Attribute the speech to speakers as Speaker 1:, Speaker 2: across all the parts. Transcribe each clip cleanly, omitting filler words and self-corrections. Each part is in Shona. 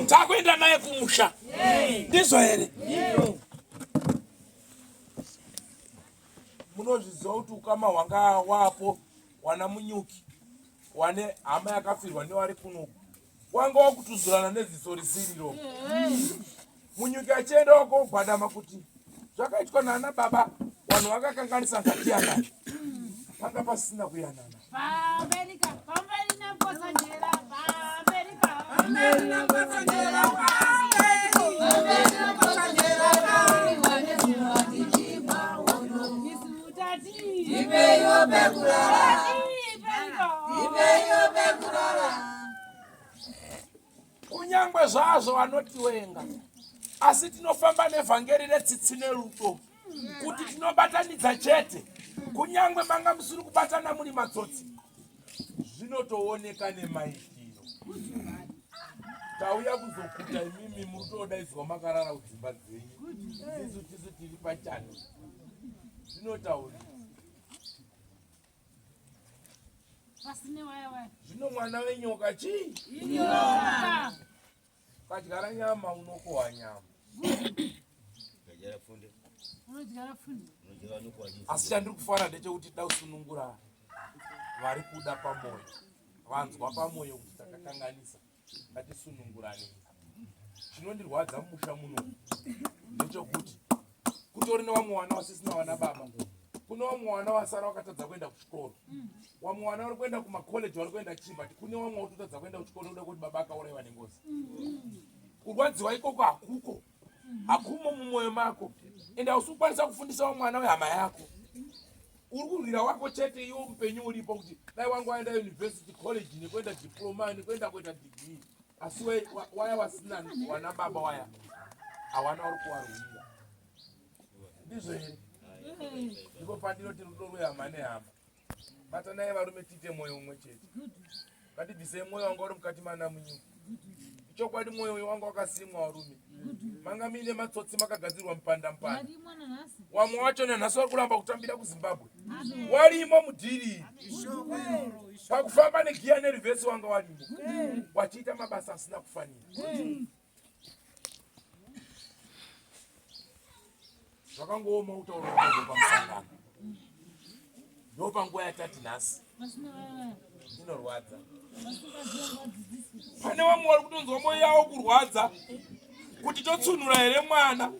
Speaker 1: takwenda naye kumusha ndizvo here. Munozviziva kuti ukama hwanga wapo wana munyuki wane hama yakafirwa newari kuno wanga wakutuzurana neziso risiriro. Munyuki achienda wakogwadama kuti zvakaitwa nana baba vanhu vakakanganisa ngati yanana panga pasina kuyanana. Kunyangwe zvazvo vanotiwenga asi tinofamba nevhangeri retsitsi nerudo kuti tinobatanidza chete. Kunyangwe manga musiri kubatana muri matsotsi zvinotooneka nemaitiro. Tauya kuzokuta imimi murutodaidzwa makarara kudzimba dzenyu isu tisu tiri pachano zvinotaura. Zvino mwana wenyoka chii? Kadyara nyama unokohwa nyama. Asi chandiri kufara ndechekuti da kusunungura vari kuda pamwoyo, vanzwa pamwoyo kuti takakanganisa, ngatisunungurane. Chinondirwadza mumusha muno ndechekuti kutori nevamwe vana vasisina vana baba, kune vamwe vana vasara vakatadza kuenda kuchikoro, vamwe vana vari kuenda kumakoleji vari kuenda chibati, kune vamwe vatotadza kuenda kuchikoro uda kuti baba akaurayiwa nengozi. Kurwadziwa ikoko hakuko, hakumo mumwoyo mako, ende hausi kukwanisa kufundisa mwana wehama yako. Uri kurwira wako chete iwo mupenyu uripo kuti dai wangu waenda university college nekuenda diploma nekuenda kuita degree, asi waya wasina wana baba waya hawana uri kuwarwira. Ndizvo here ndipo pandinoti rudo rwehama nehama. Batanai varume tiite mwoyo umwe chete, ngatibvisei mwoyo wanga uri mukati mana munyuki. Chokwadi mwoyo wanga wakasimwa varume, manga muine matsotsi makagadzirwa mupanda. Wamwe wacho nanhasi vari kuramba kutambira kuZimbabwe, warimo mudhiri pakufamba negiya nerivhesi wanga warimo, wachiita mabasa asina kufanira. Zvakangooma utauro pamusangano ndopanguva yatati nhasi inorwadza. Pane vamwe vari kutonzwa mwoyo yavo kurwadza kuti totsunura here mwana,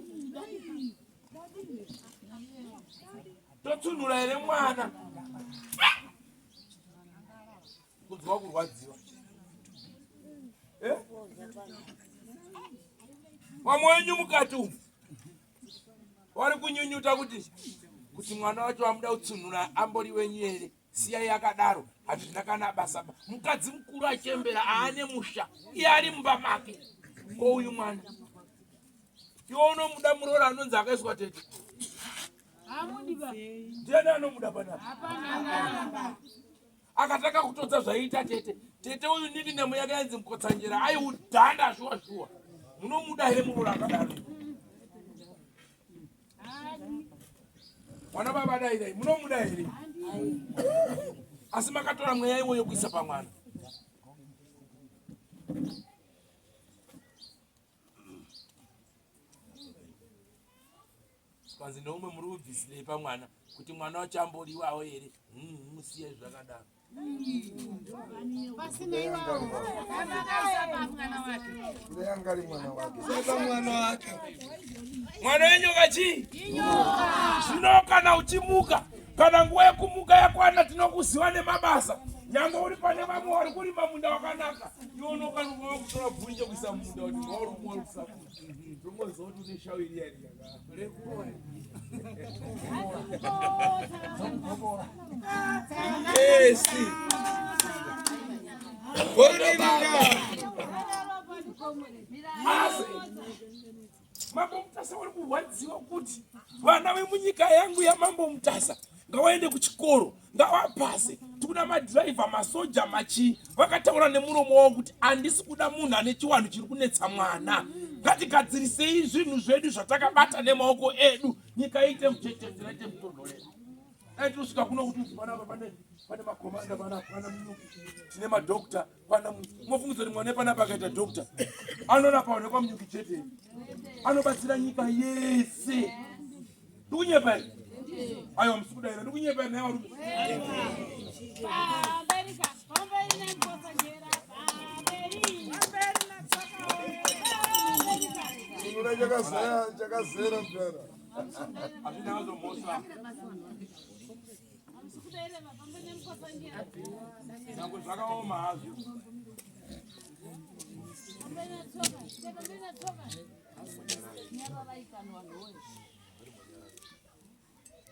Speaker 1: totsunura here mwana, kunzwa kurwadziwa. Vamwe wenyu mukati umu vari kunyunyuta kuti mwana wacho amuda kutsunura ambori wenyu here, siyai akadaro, hazvina kana basa. Mukadzi mukuru achembera aane musha, iye ari mumba make, ko uyu mwana iwo unomuda murora anonzi akaiswa tete. Ndiani anomuda panapa? Akataka kutodza zvaiita tete. Tete uyu nini nemo yake yanzi Mukotsanjera aiudhanda shuwa shuwa. Munomuda here murora akadaro? Mwana baba dai munomuda here? Asi makatora mweya iwoyo kuisa pamwana. Kwanzi neumwe muri kubvisilei pamwana kuti mwana wacho amboriwawo here? Musiye zvakadaro. Mwana wenyoka chii? Zvino kana uchimuka, kana nguva yekumuka yakwana tinokuziva nemabasa. Nyangwe uri pane vamwe vari kurima munda wakanaka, iwo unokanuva kutora bvunje kuisa munda kuti waurumwe uri kusakuti. Ndongoziva kuti une shawiri yari yakakure. Yes. Mambo Mutasa vari kurwadziwa kuti vana vemunyika yangu yaMambo Mutasa ngavaende kuchikoro, ngavapase. Tikuna madhiraivha, masoja, machii vakataura nemuromo wavo kuti handisi kuda munhu ane chiwanhu chiri kunetsa mwana. Ngatigadzirisei zvinhu zvedu zvatakabata nemaoko edu, nyika iite muchechedzo, iite mutonhorero. tusvika kuno kuti panapa pane makomanda pana munyuki tine madokta pana mofungudza kuti mwana panapa akaita dokta anorapa onekwa munyuki chete anobatsira nyika yese ndikunyepa ere aiwa musikudaira ndikunyepa ere naivarume
Speaker 2: chakazera mpera
Speaker 1: azvinazomosa nyange zvakaoma hazvo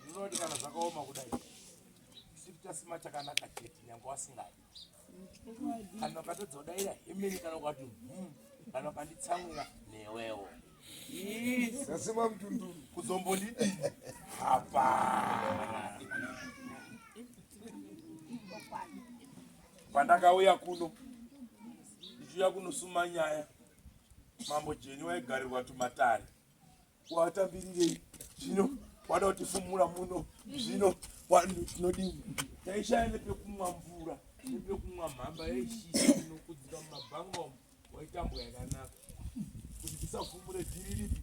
Speaker 1: zvinoti kana zvakaoma kudai sikuchasima chakanaka chete nyange wasingadi kana ukatodzodaira hemeni kana ukati kana ukanditsamwira newewo
Speaker 2: sasima mtunduru
Speaker 1: kuzombondidi hapa pandakauya kuno ndichiuya kunosuma nyaya mambo Jeni waigarirwa tumatare watambirirei zvino wada kutifumura muno zvino tinodini taishaya nepekumwa mvura nepekumwa mhamba yaishisha inokudzika mumabhanga umo waitambwa yakanaka kuti tisafumure dhiri ripi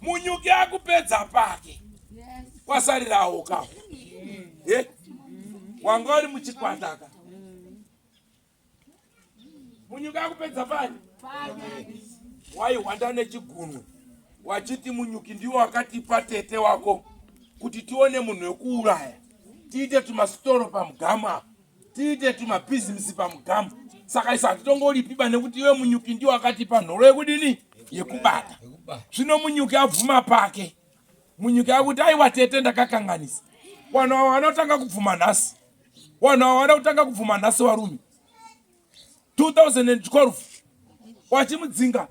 Speaker 1: munyuki akupedza pake kwasarirawo kawo wanga uri muchikwataka munyuki akupedza pake waihwanda nechigunwe wachiti munyuki ndiwo wakatipa tete wako kuti tione munhu wekuuraya tiite tumasitoro pamugamu tiite tumabhizinesi pamugamu saka isa hatitongoripiba nekuti iwe munyuki ndiwo wakatipa nhoro yekudini yekubata zvino munyuki abvuma pake munyuki akuti aiwa tete ndakakanganisa vanhu ava vana kutanga kubvuma nhasi vanhu ava vana kutanga kubvuma nhasi varume 2012 wachimudzinga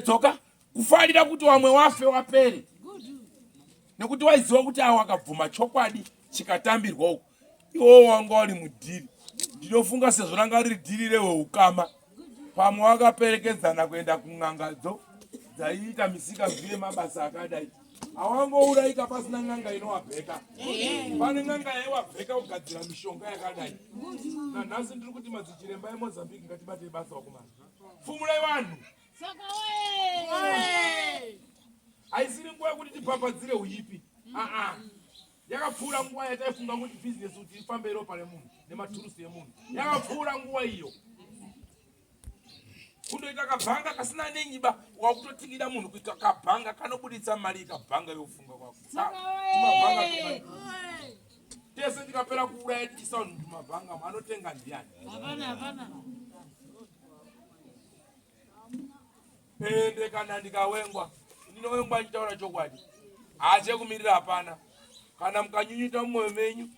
Speaker 1: dzoka kufarira kuti vamwe wafe wapere nekuti waiziva kuti avo wakabvuma chokwadi chikatambirwa uko iwowo wanga uri mudhiri ndinofunga sezvo ranga riri dhiri reweukama pamwe wakaperekedzana kuenda kun'angadzo dzaiita misika zviye mabasa akadai hawangourayika pasina n'anga inowabheka pane n'anga yaiwabheka kugadzira mishonga yakadai nanhasi ndiri kuti madzichiremba emozambique ngatibatei basa wakumana fumurai vanhu haisiri nguva yekuti tipapadzire uipi yakapfuura nguva yataifunga kuti bhizinesi kuti ifambe ropa remunhu nematurusi emunhu yakapfuura nguva iyo kundoita kabhanga kasina nenyiba wakutotikira munhu kuita kabhanga kanobuditsa mari ikabhanga yofunga kwako tese tikapera kuuraya tiisa vanhu mumabhanga anotenga ndiani ende kana ndikawengwa ndinowengwa ndichitaura chokwadi hachekumirira hapana kana mukanyunyuta mumwoyo menyu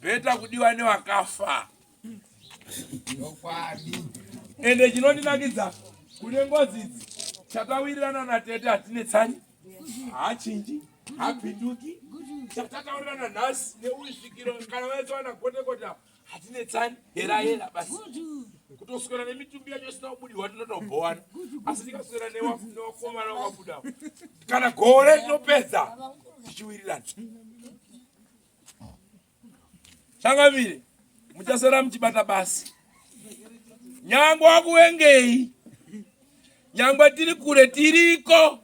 Speaker 1: bheta kudiwa nevakafa ende chinondinakidza kune ngozi idzi chatawirirana natete hatinetsani haachinji hapinduki chatatawirirana nhasi neusvikiro kana vaitsawana gotekota hatinetsani hera basi kutoswera nemitumbi yacho isina kubudirwa tinotobhowana asi tikaswera newakomana wakabudawo kana gore tinopedza tichiwirirana changamire muchasara muchibata basi nyangwe wakuwengei nyangwe tiri kure tiriko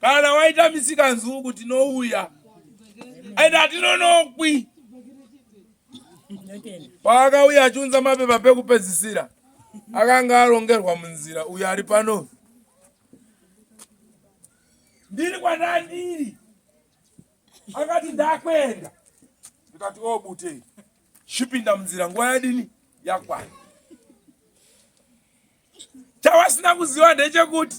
Speaker 1: kana waita misika nzuku tinouya ende hatinonokwi paakauya achiunza mapepa pekupedzisira akanga arongerwa munzira uyo ari pano ndiri kwandandiri akati ndakwenda ndikati obutei chipinda munzira nguva yadini yakwana chavasina kuziva ndechekuti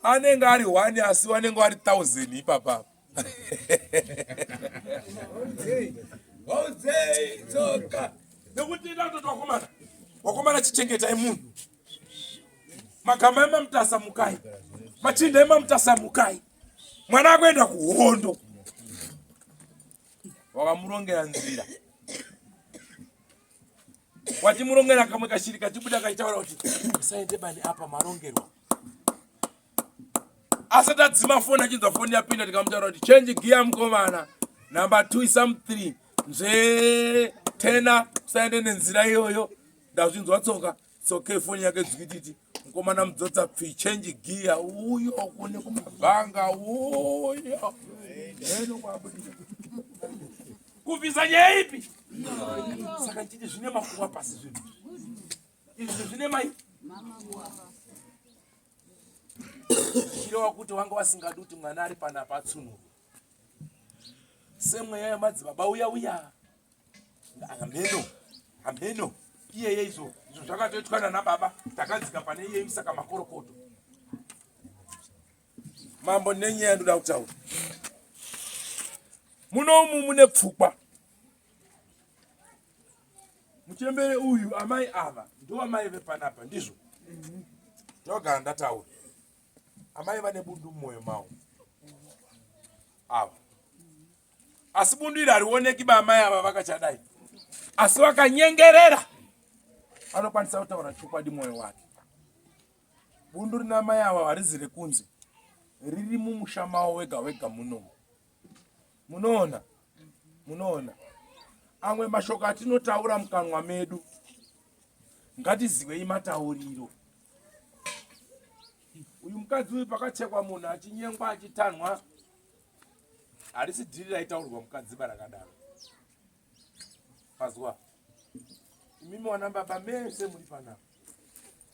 Speaker 1: anenge ari 1 asi vanenge vari 1000 ipapapa tsoka nekuti ndatoto wakomana chichengetai munhu magama emamutasamukai machinda emamutasamukai mwana akuenda kuhondo wakamurongera nzira wachimurongera kamwe kashiri kachibuda kachitaura kuti usaende bani apa marongerwa. Asati adzima foni achinzwa foni yapinda tikamutaura kuti change gear mukomana. Number 2 is some 3. Nzve tena usaende nenzira iyoyo. Ndazvinzwa tsoka. It's okay foni yake dzikititi. Mukomana mudzodza pfi change gear uyo kune kumubhanga uyo. Eno kwabudira. Kubvisa nyaya ipi? Saka chiti zvine makuwa pasi zvinhu. Izvi zvine mai chireva kuti wanga wasingadi kuti mwana ari panapa atsunurwa. Semweya yamadzibaba uya ameno iyeye izvo zvakatoitwana nababa takadzika pane iyeye saka makorokoto. Mambo nenyaya ndoda kutaura. Munomu mune pfukwa. Muchembere uyu amai ava ndo amai vepanapa ndizvo. Ndogara ndataura. Amai vane bundu mumwoyo mavo. Ava. Asi bundu iri harioneki baamai ava vakachadai. Asi vakanyengerera. Anokwanisa kutaura chokwadi mwoyo wake. Bundu rina amai ava harizire kunze. Riri mumusha mavo wega wega munomu. Munoona. Amwe mashoko atinotaura mukanwa medu. Ngatiziwei matauriro. Uyu mukadzi uyu pakachekwa munhu achinyengwa achitanwa. Harisi dhiri raitaurwa mukadzi barakadaro. Pazwa. Imimi wana baba mese muri panapa.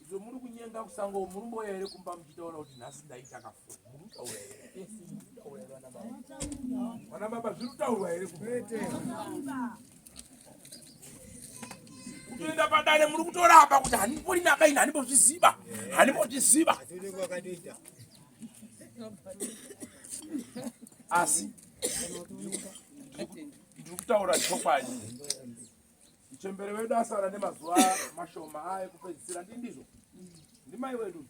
Speaker 1: Izvo muri kunyenga kusango muri mboya here kumba muchitaura kuti nhasi ndaita kafu. Muri kutaura here. Wana baba zviri kutaurwa here kubete. Kutoenda padare muri kutoramba kuti handimbori nakaini handimbozviziva. Asi ndiri kutaura chokwadi. Chembere wedu asara nemazuva mashoma aye kupedzisira ndizvo. Ndimai wedu.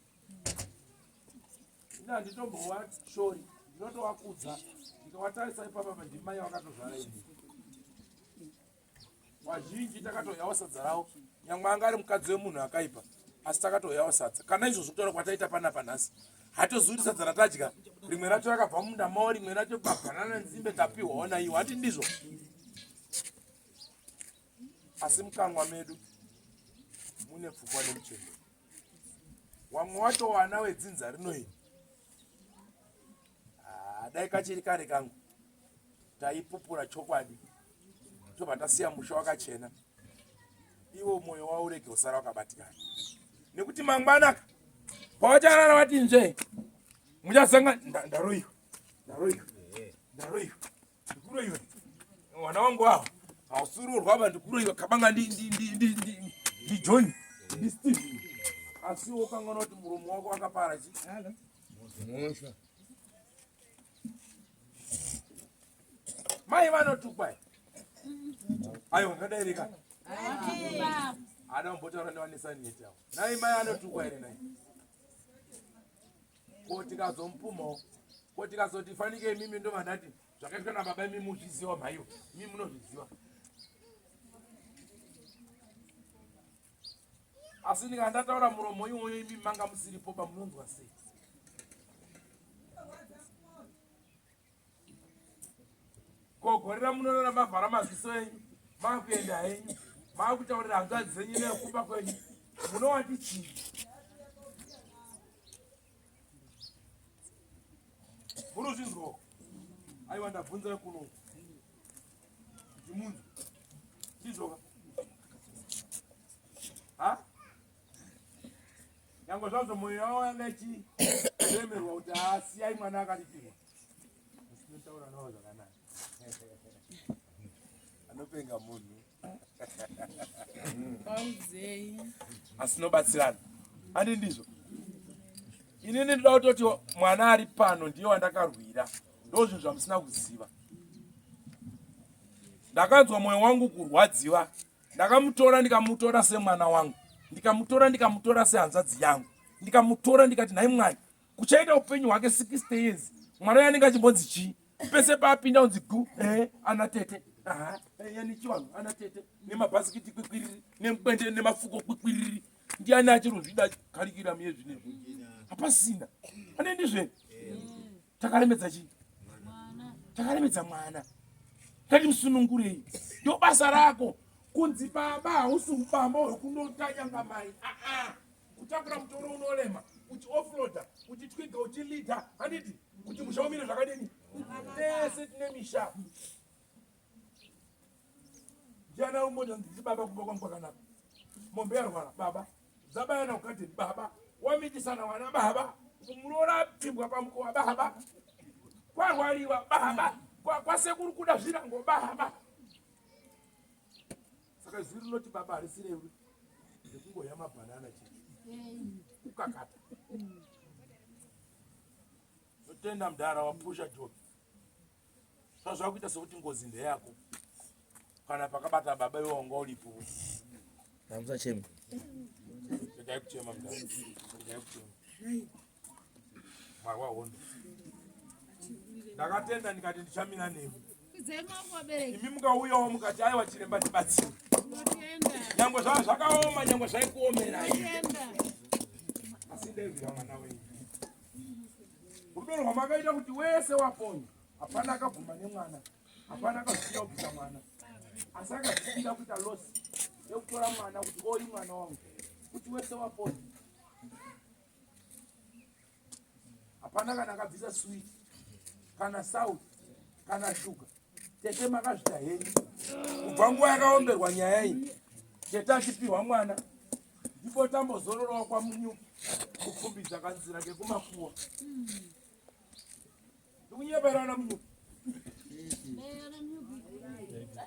Speaker 1: Ina nditombowa shori. Ndinotowakudza. Ndikawatarisa ipapa ndimai wakatozvara ini. Wazhinji takatoyawo sadza rawo. Nyangwe anga ari mukadzi wemunhu akaipa. Asi takatoyawo sadza. Kana izvo zvokutaura kwataita panapa nhasi. Hatozuri sadza ratadya. Rimwe racho rakabva munda mao, rimwe racho pabhanana nzimbe tapiwawo naiwo. Hati ndizvo. Asi mukanwa medu mune pfukwa nemuchembe. Wamwe wacho wana wedzinza rinoiri. Dai kachiri kare kangu. Taipupura chokwadi. Tobva tasiya musha wakachena. Iwo mwoyo wawo urege usara wakabatikana. Nekuti mangwanaka pawacharara wati nzve muchazanga ndaroiwa. Ndikuroiwa. Mwana wangu wawo hausururwa aba ndikuroiwa kabanga ndi John ndi Steve. Asi wakangana kuti muromo wako wakapara chi. Mai vanotukwa. Ayo ngadairika. Ada mbotaura nevanesa neti awo. Nai mai anotukwa ere nai. Kuti kazompumo. Kuti kazoti fanike mimi ndo mandati. Zvakaitwa nababa mimi muzviziwa maiyo. Mimi munozviziwa. Asi ndikandataura muromo iwoyo imi manga musiripo pamunonzwa sei. Kogorera munoona mavhara maziso enyu. Makuenda henyu. Makutaurira hanzvadzi dzenyu nekumba kwenyu. Munowati chii? Munozvinzwawo. Aiwa ndabvunza kuno. Munhu. Chizvoka. Nyangwe zvazvo mwoyo wavo yanga ichiremerwa kuti asiyai mwana akaripiwa. Musinotaura nawo zvakanaka. Anopenga munhu. Asinobatsirana. Handi ndizvo. Inini ndoda kutoti mwana ari pano ndiye wandakarwira. Ndozvo zvamusina kuziva. Ndakanzwa mwoyo wangu kurwadziwa. Ndakamutora ndikamutora semwana wangu. Ndikamutora sehanzvadzi yangu. Ndikamutora ndikati nhai Mwari, kuchaita upenyu hwake 60 years. Mwana yanenge achimbonzi chii? Pese paapinda unzi gu, ana tete. yani chivanhu ana tete nemabhasikiti kwikwiriri nemukwende nemafuko kwikwiriri ndiani achirozvida karikiramu yezvinezvi hapasina ane ndizveni takaremedza chii takaremedza mwana ngatimusunungurei ndo basa rako kunzi baba hausi ubamba hwekundotanyanga mai kutakura mutoro unolema uchiofloda uchitwiga uchilita handiti kuti musha umire zvakadini tese tine misha ndiana umoja nditi baba kuba kwangu kwakanaka mombe yarwara baba zabayana ukati baba wamitisana wana baba munorapibwa pamukova baba kwarwariwa baba kwasekuru kuda zvirango baba saka zwi rinoti baba harisirewi nekungoya mabhanana chete kukakata notenda mudhara wapusha jobi zvazvakuita sekuti ngozi ndeyako kana pakabata baba iwe wanga ulipo
Speaker 3: namusachema
Speaker 1: regai kuchema mudhara regai kuchema mwari wahondo ndakatenda ndikati ndichamira nemi imi mukauyawo mukati aiwa chiremba tibatsiri nyangwe zvava zvakaoma nyangwe zvaikuomerai asi ndezvira mwana wenyu rudo rwamakaita kuti wese waponya hapana akabvuma nemwana hapana akazvikira kubvisa mwana asi akazvikira kuita losi yekutora mwana kuti oi mwana wangu kuti wese waponya hapana kana akabvisa switi kana sauti kana shuga tete makazvita henyu kubva nguva yakaomberwa nyaya iyi tete achipihwa mwana ndipo tambozororowa kwamunyuki kupfumbidza kanzira kekumakuwa ndikunyepaira na munyuki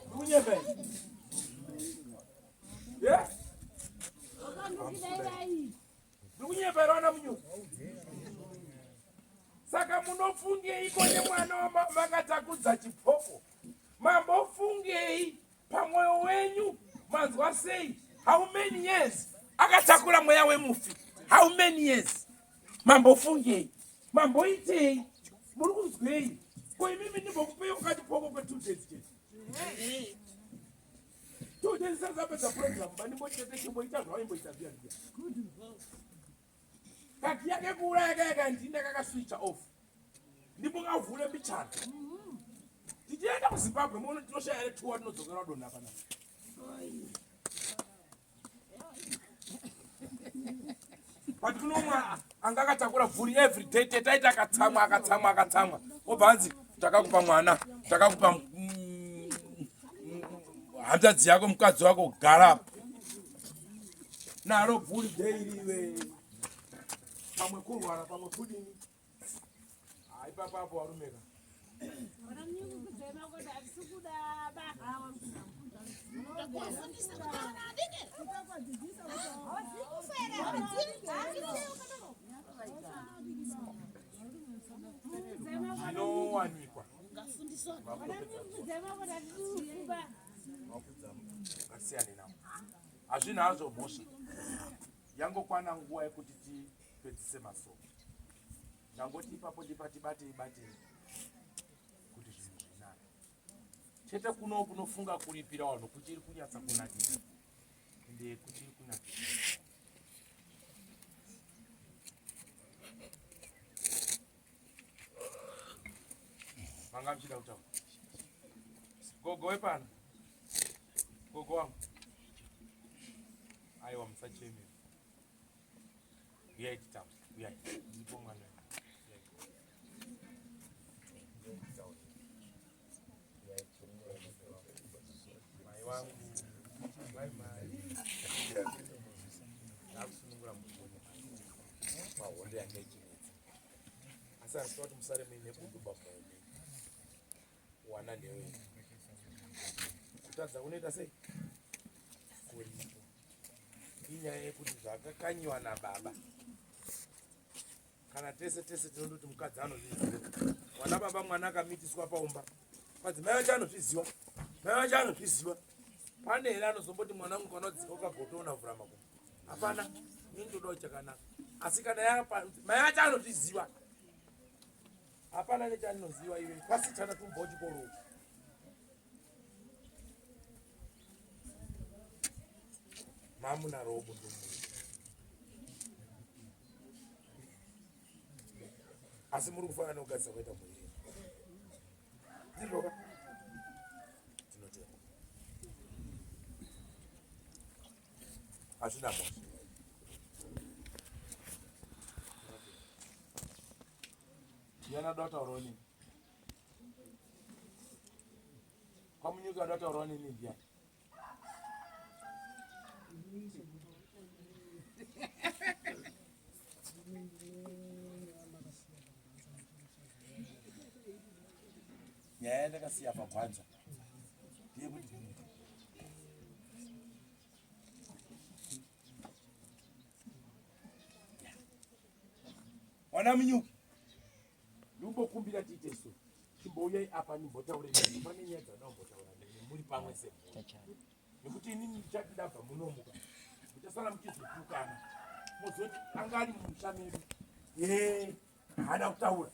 Speaker 1: ndikunyepaira ndikunyepaira na munyuki saka munofungei kone mwana wamakatakudza chipoko mambofungei pamwoyo wenyu manzwa sei how many years akatakura mweya wemufi how many years mambofungei mamboitei muri kuzwei ko imimi ndimbokupeuka chipoko kwe 2 days chete 2 days sazapedza program bandimbochete chimboita zvawaimboita zviya kaki yake kuuraya kayaka ndinda kakaswitcha off ndimbokavhure mbichana tichienda kuzimbabwe muno tinoshaya ere tuwa tinodzokera donha pana pati kunomwa anga akatakura bvuri every day tetaita akatsamwa obva anzi takakupa mwana takakupa hanzvadzi yako mukadzi wako gara naro bvuri deiriwe pamwe kurwara pamwe kudini haipapapo warumeka zvinowanikwa ngasiyane navo hazvina hazvo mhosva yangokwana nguva yekuti tipedzise masoko ndangoti ipapo ndibatei kuti zvinhu zvinaka chete kuno kunofunga kuripira vanhu kuchiri kunyatsa kunakisa ende kuchiri kunakisa manga mchida kutaura gogo wepano gogo wangu aiwa musachemera uyai titaura uyai ndipo mwana mai wangu ndakusunungura mutomo mahondo yanga ichinetsa asi asi kuti musare muine budu pamwoyo wana ndewe kutadza kunoita sei kuripo inyaya yekuti zvakakanyiwa nababa kana tese tinondoti mukadzi anozviziva wana baba mwana akamitiswa paumba madzimai vacho anozviziva mai vacho anozviziva pane here anozomboti mwana wangu kanodzika ukagotona vhura makumbo hapana indodawo chakanaka asi kana yapa mai vacho anozviziva hapana nechanoziva iwe kwasichana tumbawo chikoro mamuna robo ndomu asi muri kufanana nokugadzisa kuita muiri ndiroka tinotenda hazvina mosha yana dotaurawo nini kwamunyuki wadotaurawo nini ndiani nyaya yandakasiya pagwanza ndeyekuti wana munyuki ndimbokumbira tiite so chimbouyai apa nimbotaure pane nyaya dzanaombotaura muri pamwe se nekuti inini ndichati ndabva munomuka muchasara muchizotukana mozoti anga ari mumusha medu hana kutaura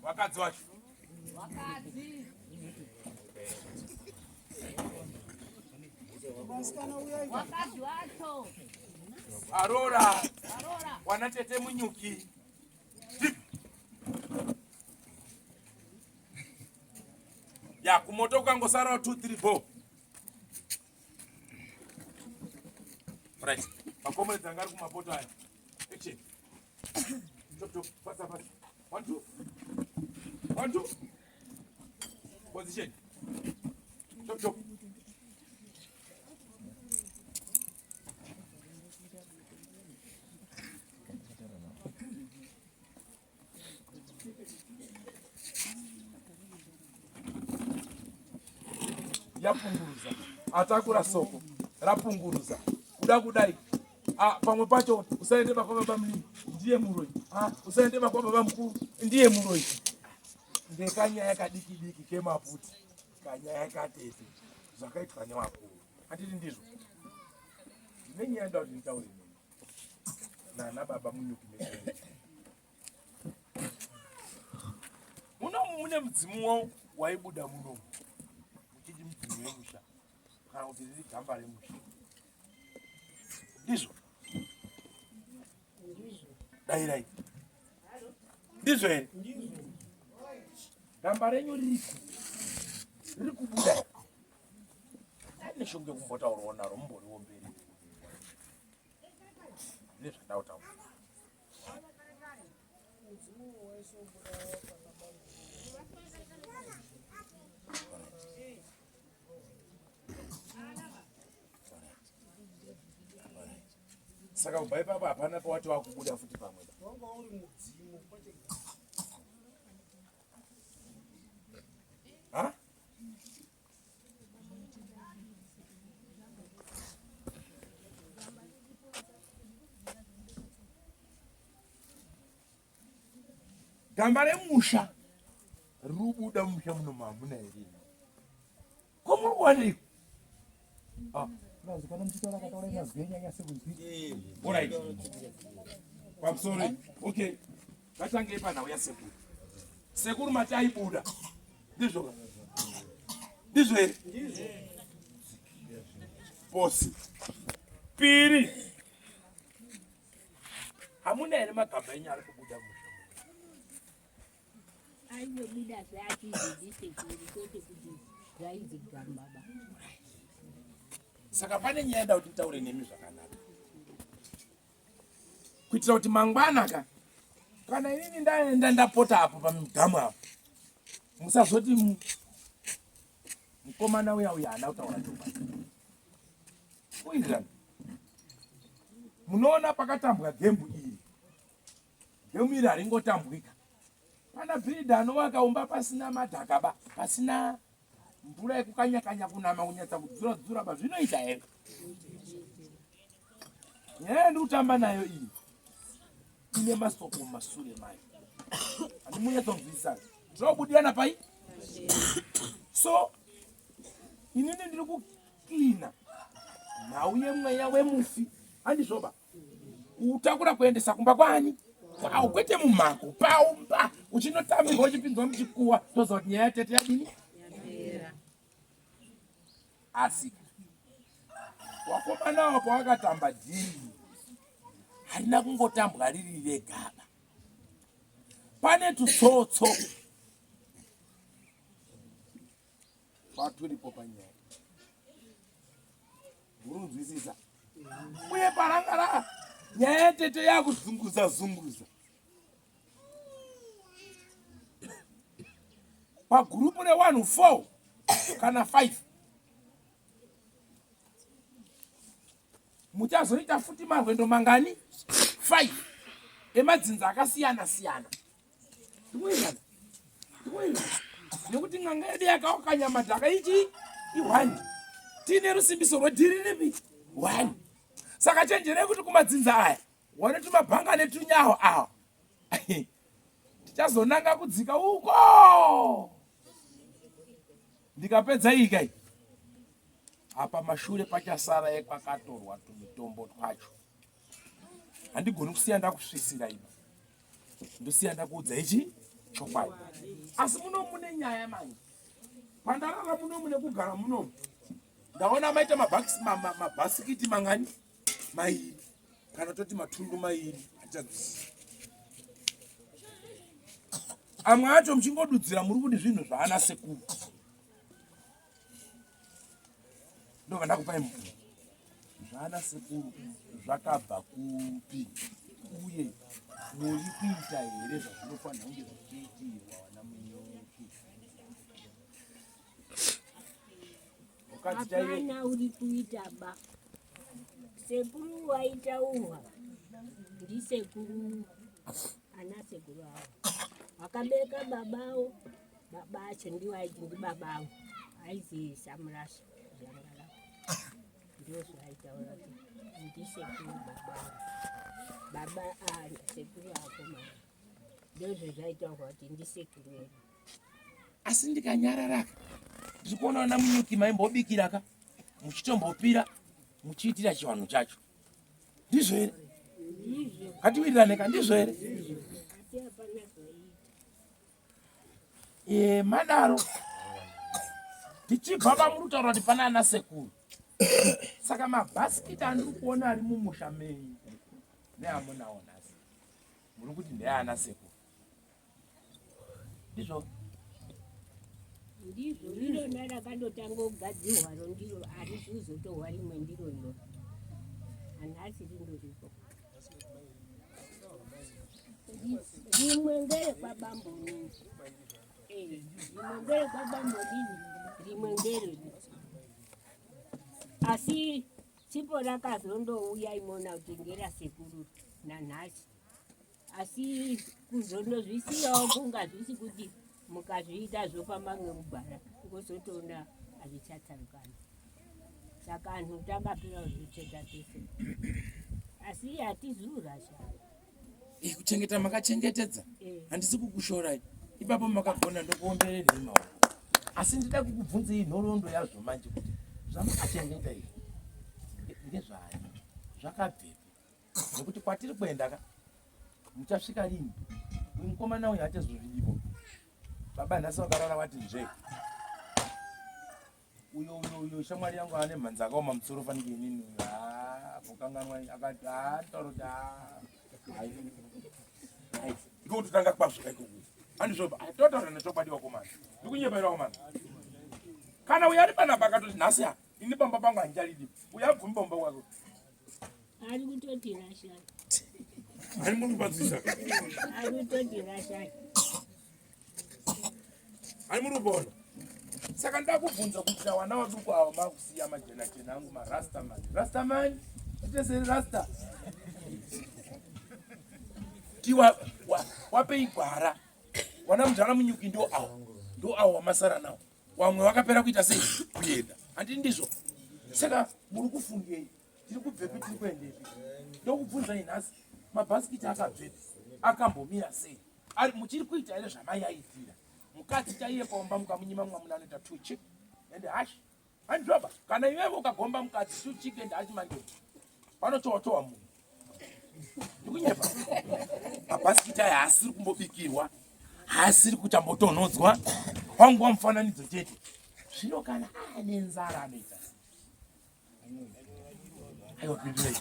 Speaker 1: wakadzi wacho
Speaker 4: wakadzi wacho
Speaker 1: arora wana tete munyuki ya kumoto ukangosarawo 2-3-4 right makomere dzanga ari kumapoto aya action top pasa 1 2 position top yapunguruza atakura soko rapunguruza kuda kudai pamwe pacho usaende pakwababa mlimi ndiye muroi usaende pakwababa mkuru ndiye muroi ndekanyaya kadiki kemaputi kanyaya katete zvakaitwa nevakuru handiti ndizvo nenyaya nda kuti nditaure nini nana baba munyuki mese munomu mune mudzimu waibuda munomu muchiti mudzimu wemusha kana kuti riri gamba remusha ndizvo dairai ndizvo here gamba renyu riri kubuda neshonge kumbotaurawo naro mumboriwo mberi nezvandautaura saka kubva ipapo hapana pawati wakubuda futi pamwe gamba remusha rubuda musha muno mamuna here komuri kuwaneiko kana muchitaura kataura nyazwi yenyanya sekunzwi orit pamusori okay vatangei panhau yasekuru sekuru mati aibuda ndizvo ndizvo here posi piri hamuna here magamba enyu ari kubuda musha
Speaker 4: aibuda zvachizivisekuru kwete kuti zvaizi gambaba
Speaker 1: saka pane nyaya da kuti nditaure nemi zvakanaka kuitira kuti mangwana kana inini ndaenda ndapota apo pamugamu apo musazoti mukomana uya haana kutaura ndoba uindirani munoona pakatambwa gembu iri haringotambwika pana bhiridhi anova akaumba pasina madhakaba pasina mvura yekukanyakanya kunama kunyatsa kudzura ba zvinoita here nyaya yandikutamba nayo iyi ine masoko mumashure mayo handimunyatsonzwisisa tinobudirana pai. So inini ndiri kuklina nhau yemweya wemufi handizvoba utakura kuendesa kumba kwani kwao kwete mumhako paumba uchinotambirwa uchipinzwa muchikuwa toziva kuti nyaya yatete yadini. Asi wakomanawo pawakatamba dhiri harina kungotambwa riri regaba, pane tutsotso paturipo panyaya urunzwisisa. Uye parangara nyaya yatete yakuzunguza zunguza pagurupu re1 4 kana 5 muchazoita futi marwendo mangani 5 emadzinza akasiyana siyana. Ndikuizana nekuti n'anga yedu yakaokanya madhaka ichi i1 tine rusimbiso rwodhiri ripi 1. Saka chenjerei kuti kumadzinza aya wanoti mabhanga netunyaho awa tichazonanga kudzika uko ndikapedza ikai apa mashure pachasara ekwakatorwa tumitombo twacho. Handigoni kusiya ndakusvisira ipa ndosiya ndakuudza ichi chokwadi. Asi muno mune nyaya manje pandarara muno mune kugara muno ndaona maita mabhasikiti mangani mairi kana toti matundu mairi achadzisi. Amwe acho muchingodudzira muri kuti zvinhu zvaana sekuru. Ndobva ndakupai mubvunzo zvaana sekuru zvakabva kupi uye muri kuita here zvazvinofanira kunge zvichiitirwa wana munyuki.
Speaker 4: Hapana uri kuita ba. Sekuru waitaurwa ndisekuru ana sekuru avo wakabereka babao. Baba acho ndiwo aiti ndibabavo aizi Samurasha Zangala. Ndio zvaitaura kuti ndisekuru babao. Baba sekuru akoma ndio zvaitaurwa kuti ndisekuru wedu.
Speaker 1: Asi ndikanyararaka ndiri kuona ana munyuki maimbobikiraka muchitombopira muchiitira chivanhu chacho. Ndizvo here? Ngatiwirirane ndizvo here? Madaro tichibva pamurutaura kuti pana ana sekuru. Saka mabhasikiti andiri kuona ari mumusha menyu neamunawo nhasi muri kuti ndeana sekuru. Ndizvo
Speaker 4: ndizvo irona rakandotanga kugadzirwa rondiro harisi kuzotorwa rimwe ndiro iro hanhasi rindoripo rimwe ngere kwabambo nini rimwe ngere kwabambo nini rimwe ngere asi sipo rakazondouya imona kuti ngera sekuru nanhasi asi kuzondozvisiyawo kunga zvisi kuti mukazviita zvofamba ngemugwara ngozotoona hazvichatsarukana. Saka anhu takapira kuzvicheka tese asi hatizurasha.
Speaker 1: Kuchengeta makachengetedza handisi kukushorai ipapo makagona ndokuombererei maoko. Asi ndida kukubvunzei nhoroondo yazvo manje kuti zvamakachengeta izvi ngezvani zvakabvepi nekuti kwatiri kuenda muchasvika rini mukomana uyu hachazozvidipo. Baba nhasi wakarara wati nje uyo shamwari yangu ane mhanza akaoma musoro fanike inini vokanganwa akati tauro kuti ikototanga kwazvika ikoko handizvoba totaura netokwadi wakomana ndikunyepaira wakomana kana uyo ari panapa akatoti nhasi ya ini bamba pangu handicharidipo uyo abvumi bamba kwako
Speaker 4: ari kutoti rashai
Speaker 1: ari murubadzisa
Speaker 4: ari kutoti rashai
Speaker 1: ari murubona. Saka ndakubvunza kuti wana waduku ava makusiya majena jena angu marastamani iteseri rasta tiwa wapei gwara wana mujana munyuki ndo awo wamasara nawo wamwe wakapera kuita sei kuenda handi ndizvo. Saka muri kufungei tiri kubvepi tiri kuendepi ndokubvunzai nhasi mabhasikiti akabvepi akambomira sei ari muchiri kuita here zvamaiyaitira mukadzi chaiye paomba mukamunyima mwamuna anoita 2 chick ende hashi handizvaba kana iwewe ukagomba mukadzi 2 chick ende hashi manje panotowa munhu ndikunyepa mabhasikiti aya haasiri kumbobikirwa haasiri kutambotonhodzwa wanguwa mufananidzo chete zvino kana aane nzara anoita aiwapindurei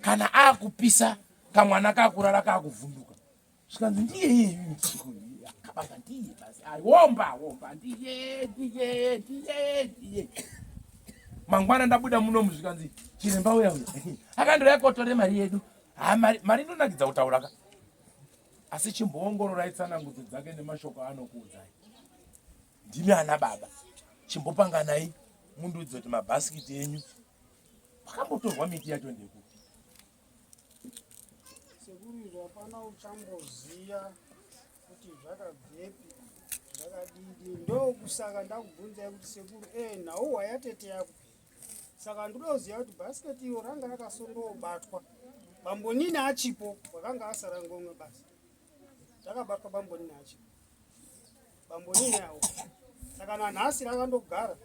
Speaker 1: kana akupisa kamwana kakurara kakuvhunduka zvikanzi ndiye akabanga ndiye basi womba ndiye mangwana ndabuda munomu zvikanzi chiremba uya akandoya kotore mari yedu mari inonakidza kutauraka asi chimboongororai tsanangudzo dzake nemashoko anokuudzai ndimi ana baba chimbopanganai mundiudze kuti mabhasikiti enyu pakambotorwa miti yacho ndekuti
Speaker 5: sekurizvo hapana uchamboziya kuti zvakabvepi zvakadidi ndokusaka ndakubvunzai kuti sekuru nhau wayatete yako saka ndinoziva kuti bhasiketi iro ranga rakasondobatwa bambonini achipo wakanga asara ngomwe basi rakabatwa bambonini achipo bambonini awo saka nanhasi rakandogara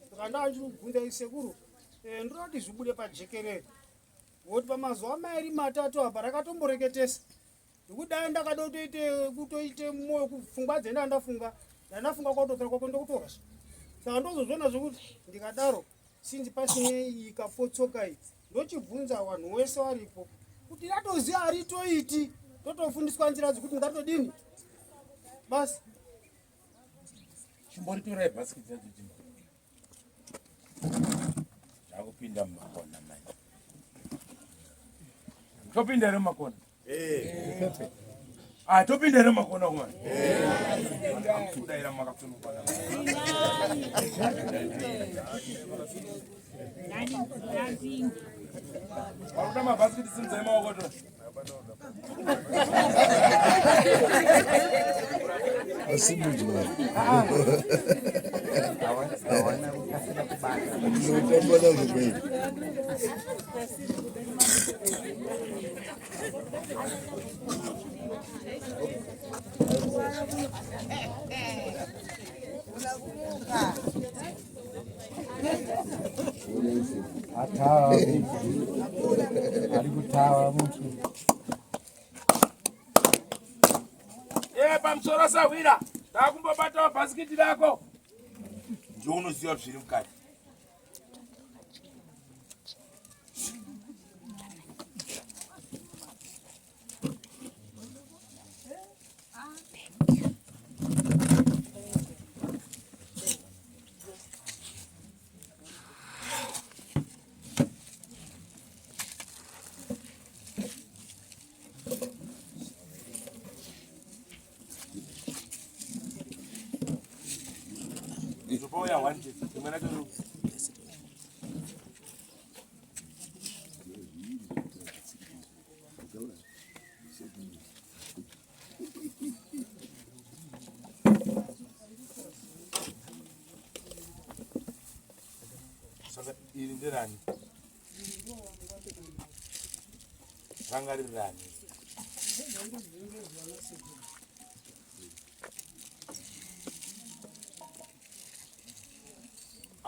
Speaker 5: saka ndachikubvunzai sekuru ndinoti zvibude pajekerere ngokuti pamazuva mairi matatu apa rakatomboreketesa ndikudai ndakada kutoite moyo pfungwa dzendandafunga kwatopera kwako ndokutora saka ndozozvona zvokuti ndikadaro sinzi pasine ikapotsoka iyi ndochibvunza vanhu wese varipo kuti ratoziva haritoiti totofundiswa nzira dzekuti ngatodini basi
Speaker 1: chimboritora bhasikiti yacho chimbo zvakupinda mumakona manje topinda here mumakona topinda here mumakona kumana kudaira makasunukana wakuda mabhasikiti simdzai maoko to pamusoro sahwira takumbobatawo bhasikiti rako ndounoziva zviri mukati Boya wanje kumena kero sasa ili ndirani rangarirani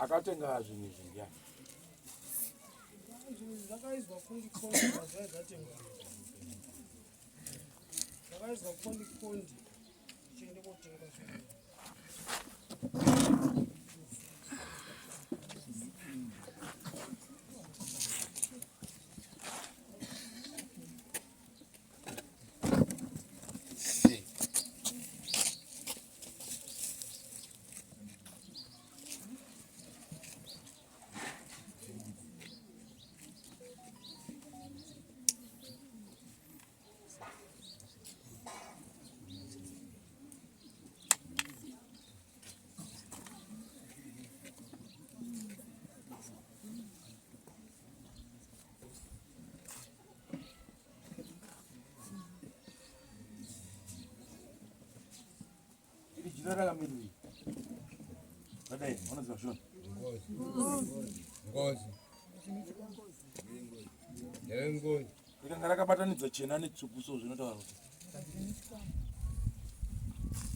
Speaker 1: akatenga zvinhu zvinga
Speaker 5: zvakaizwa kondi zvaizatenga zvakaizwa kondi chiende kotenga zvinhu
Speaker 1: rakamiri vadai unoziva zvona
Speaker 2: ngozi
Speaker 1: ikanga rakabatanidzwa chena netsvuku so zvinotaura kuti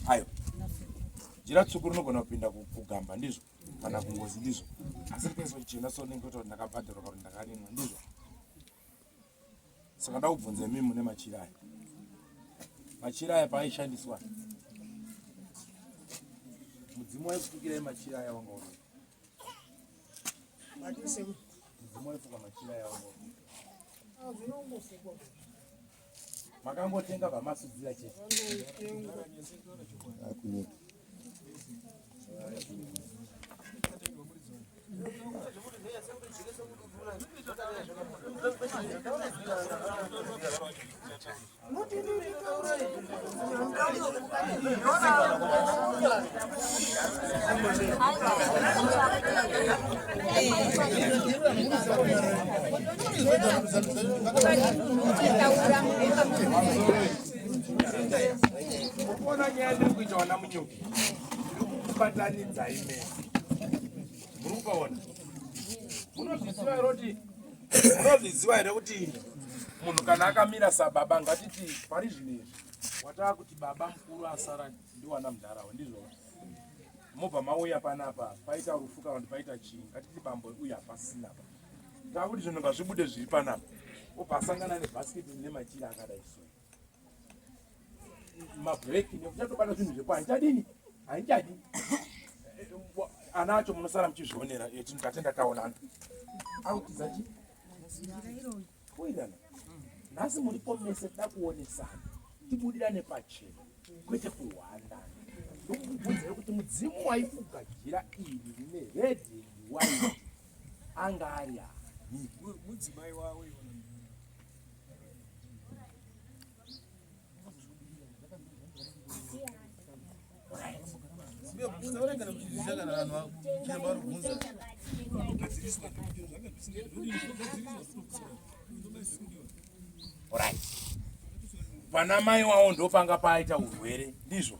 Speaker 1: Ayo. Jira tsvuku rinogona kupinda kugamba ndizvo kana kungozi ndizvo. Asi rikezo chena so ningoto ndakabhadhara kuti ndakarimwa ndizvo. Saka ndakubvunze mimi mune machira aya. Machira aya paaishandiswa. Mudzimu waifukira machira aya wanga uri. Mudzimu waifuka machira aya wanga uri. Makangotenga pamasudzira chete. Kupona nyaya ndiri kuita wana munyuki kubatanidza ime muri kupaona munozviziva here kuti munhu kana akamira sababa ngatiti pari zvinezvi wataa kuti baba mukuru asara ndiwana mudharawe ndizvo mobva mauya panapa paita rufu kana kuti paita chii ngatiti bambo uyu hapasina pa taa kuti zvinhu ngazvibude zviri panapa obva asangana nebhasiketi nemachira akadai so mabhureki nekuchatobata zvinhu zvepo handichadini handichadi ana acho munosara muchizvionera yeti ndikatenda taonana autizachi kuirana nhasi muripo mese toda kuonesana tibudirane pachena kwete kuhwandana ndokubvunzai kuti mudzimu waifugadzira iri rine redhi waini anga ari ani mudzimai wawe pana mai wavo ndopanga paita urwere ndizvo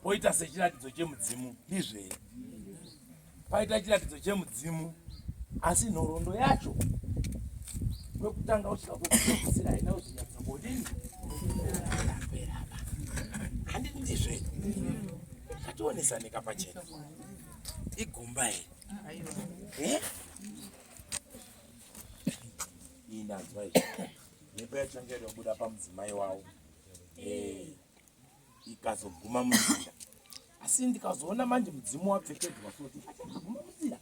Speaker 1: poita sechiratidzo chemudzimu ndizvo here paita chiratidzo chemudzimu asi nhoroondo yacho kwekutanga usvika kwekupedzisira haina kuzvinyatsongodini handiti ndizvo here ngationesanika pachena igomba here inanzwa izvo mhepo yachanga inobuda pamudzimai wavo ikazoguma munzira asi ndikazoona manje mudzimu wapfekedzwa soti achaguma munzira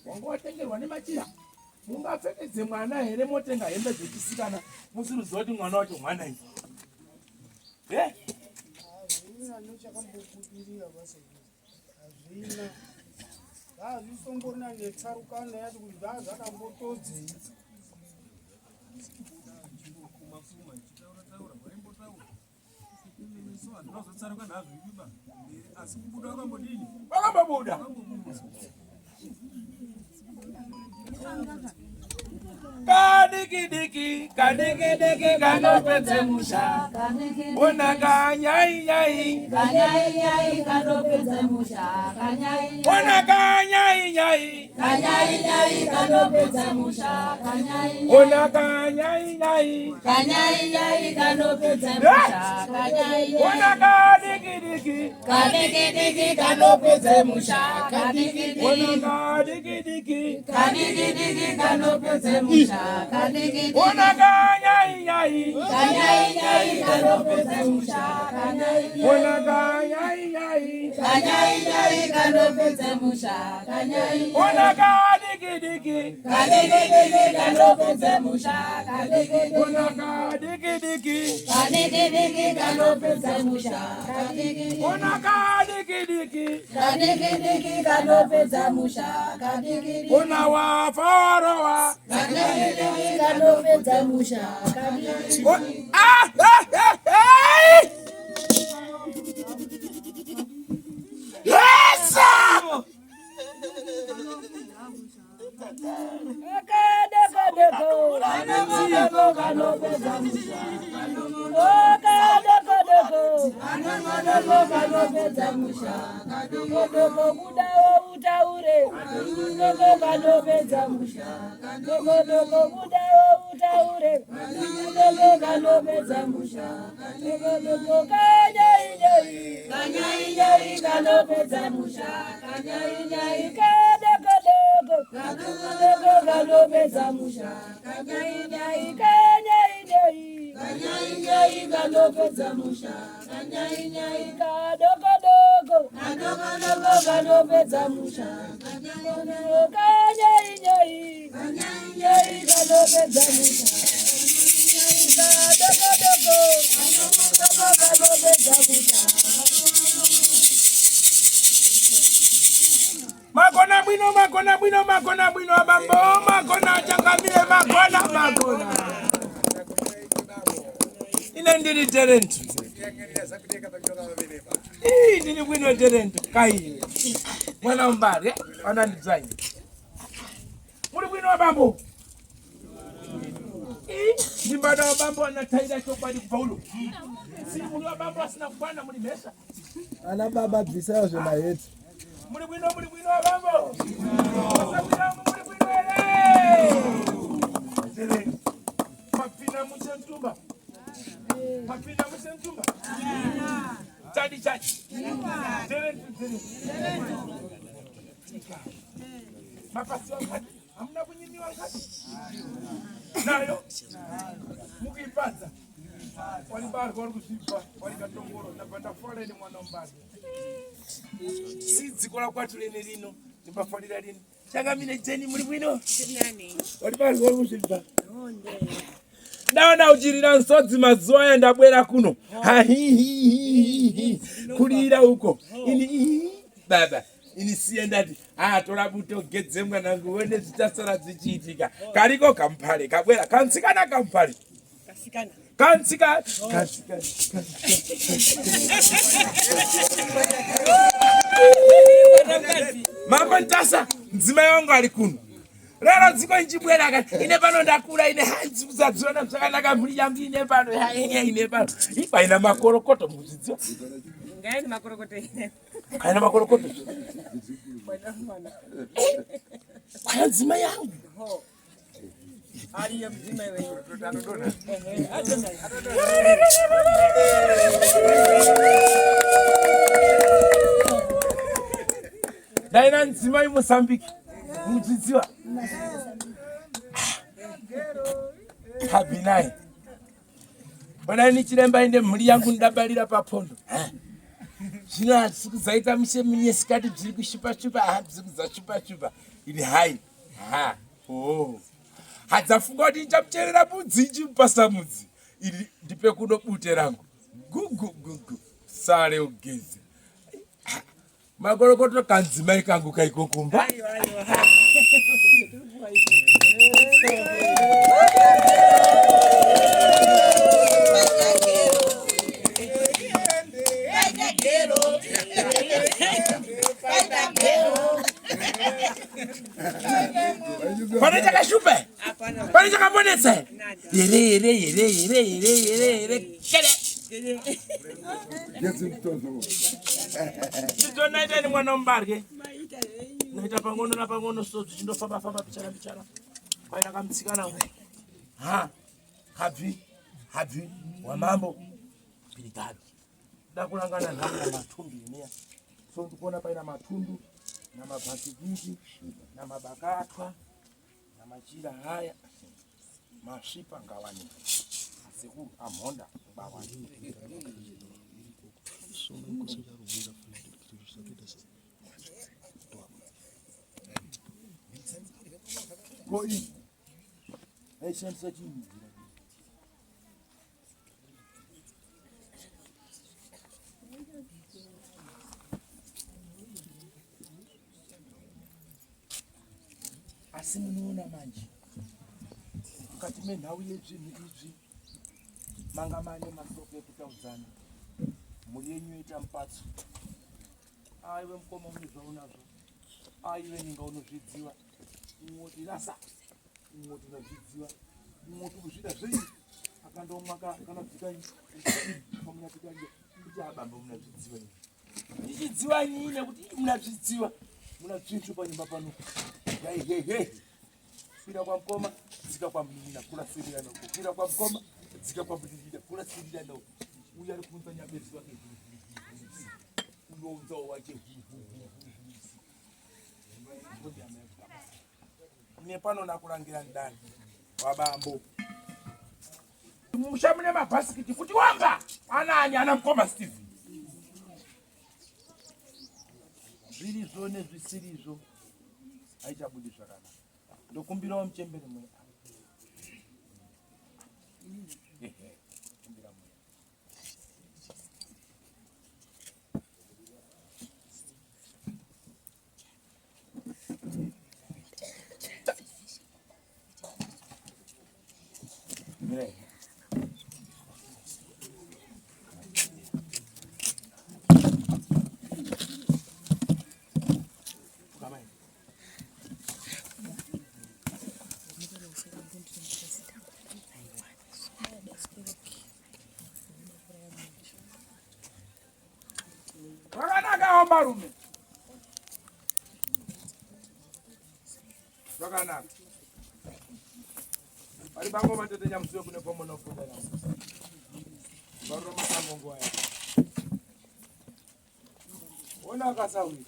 Speaker 1: wanga watengerwa nemachira mungapfekedze mwana here motenga hembe dzechisikana musiruziva kuti mwana wacho mwana izvi
Speaker 5: hazvina nechakambobudirira hazvina hazvisongona netsarukano yacho kuti zvazvakambotodzei
Speaker 1: vakambobuda kadikidiki kadikidiki kanopedze musha ona kanyayinyai
Speaker 6: kanopedze musha
Speaker 1: ona kanyayinyai
Speaker 6: kanopedze musha
Speaker 1: ona kanyayinyai
Speaker 6: kanopedze musha
Speaker 1: ona kadikidiki
Speaker 6: kanopedze musha
Speaker 1: ona kadikidiki
Speaker 6: kanopedze musha
Speaker 1: ona kanyayinyai
Speaker 6: kanopedze musha
Speaker 1: ona kanyayinyai
Speaker 6: kanopedze musha
Speaker 1: ona kadikidiki
Speaker 6: kanopedze musha
Speaker 1: ona kadikidiki
Speaker 6: kanopedze musha
Speaker 1: ona kadikidiki
Speaker 6: kanopedze musha
Speaker 1: ona waforowa
Speaker 6: kanopedze musha
Speaker 4: utaure kanopedza musha
Speaker 6: utaure kadogo kanopedza musha kadogo kanyainjai kanyainjai kanopedza musha kanyainjai kadogo kanopedza musha kanyainjai kanyainjai kanyainjai kanopedza musha kanyainjai kadogo kanopedza musha kanyainjai kanyainjai kanopedza musha
Speaker 1: Magona bwino abambo magona changamire magona ine ndiri talent ndiri bwino talent kai mwana mbare ana design muri bwino abambo ndimbada abambo anataira chopadi Paulo si muri abambo asina kubana muri mesa
Speaker 2: ana baba bvisa zvona heti
Speaker 1: muri bwino abambo muri bwino ere mapina musentumba chadi mapasi wakati hamna kunyini wakati nayo mukipadza walibarwa walikuzipa walikatongoro napanda foleni mwana mbari sidzikola kwatu lene lino nimbafalira lini changamine jeni muri bwino walibarwa walikuzipa naona uchirira nsodzi mazuva aya ndabwera kuno kulira uko ini baba ini siye ndati tora buto gedze mwanangu wene zitasara zichiitika kariko kampale kabwera kansikana kampale kansikana mambo ntasa nzima yangu ali kuno lero dziko inchibwera akati ine pano ndakura ine hanzi kusadziona zvakanaka mhuri yangu ine pano ine pano ipaina makorokoto muzvidziwa
Speaker 6: ngaini makorokoto ine
Speaker 1: kaina makorokoto kana nzima yangu
Speaker 6: ari yamdzima iwe
Speaker 1: ndaina nzima iMozambique muzvidziwa habinai bona nichiremba inde mhuri yangu ndabarira papondo zvino hatisi kuzaita mishe minyesikati dziri kushupa-shupa hadziri kuzashupa-shupa ini hai hadzafunga kuti ichamucherera mudzi ichimupasa mudzi ini ndipe kuno bute rangu gugu sare ugeze makorokoto kanzimai kangu kaikokumba pane chakashupa pane chakambonetsa here ndizonaita ni mwana mbarye naita pang'ono napang'ono so zvichindofamba-famba pichana kwaina kamtsikana habvi wamambo pirigadi dakulangana nhamu na matundu ineya so ndikuona paina matundu na mabhasikiti na mabakatwa na machira haya masvipa ngawani sekuru amhonda ngawani koi aishandisa chini asi munoona manje mukati menhau yezvinhu izvi manga mane masoko ekutaudzana mhuri yenyu yoita mupatso aiwe mukoma mune zvaunazvo aiwe ninga unozvidziwa umoti rasa umoti unozvidziwa umoti kuzvida zvei akandomwaka akanadzikanyi pamunatikange kuti abamba munazvidziwa ichidziwa nyine kuti munazvidziwa munazvinhu panyumba pano hehehe fira kwa mkoma dzika kwamunin'ina kurasirirana uko kwira kwamukoma dzika kwamunin'ina kurasirirana uko uyo ari kuunza nyabezi wake unounzawo wache nepano nakurangira ndani wabambo musha mune mabhasikiti futi wanga anani ana mukoma Stephen zvirizvo nezvisirizvo haichabudi zvakanaka ndokumbirawo muchemberi mwe kumbira mwe mirai zvakanaka marume zvakanaka vari bango matete nyamusiwe kune pomonofunda varura masango nguva yako ona akasawira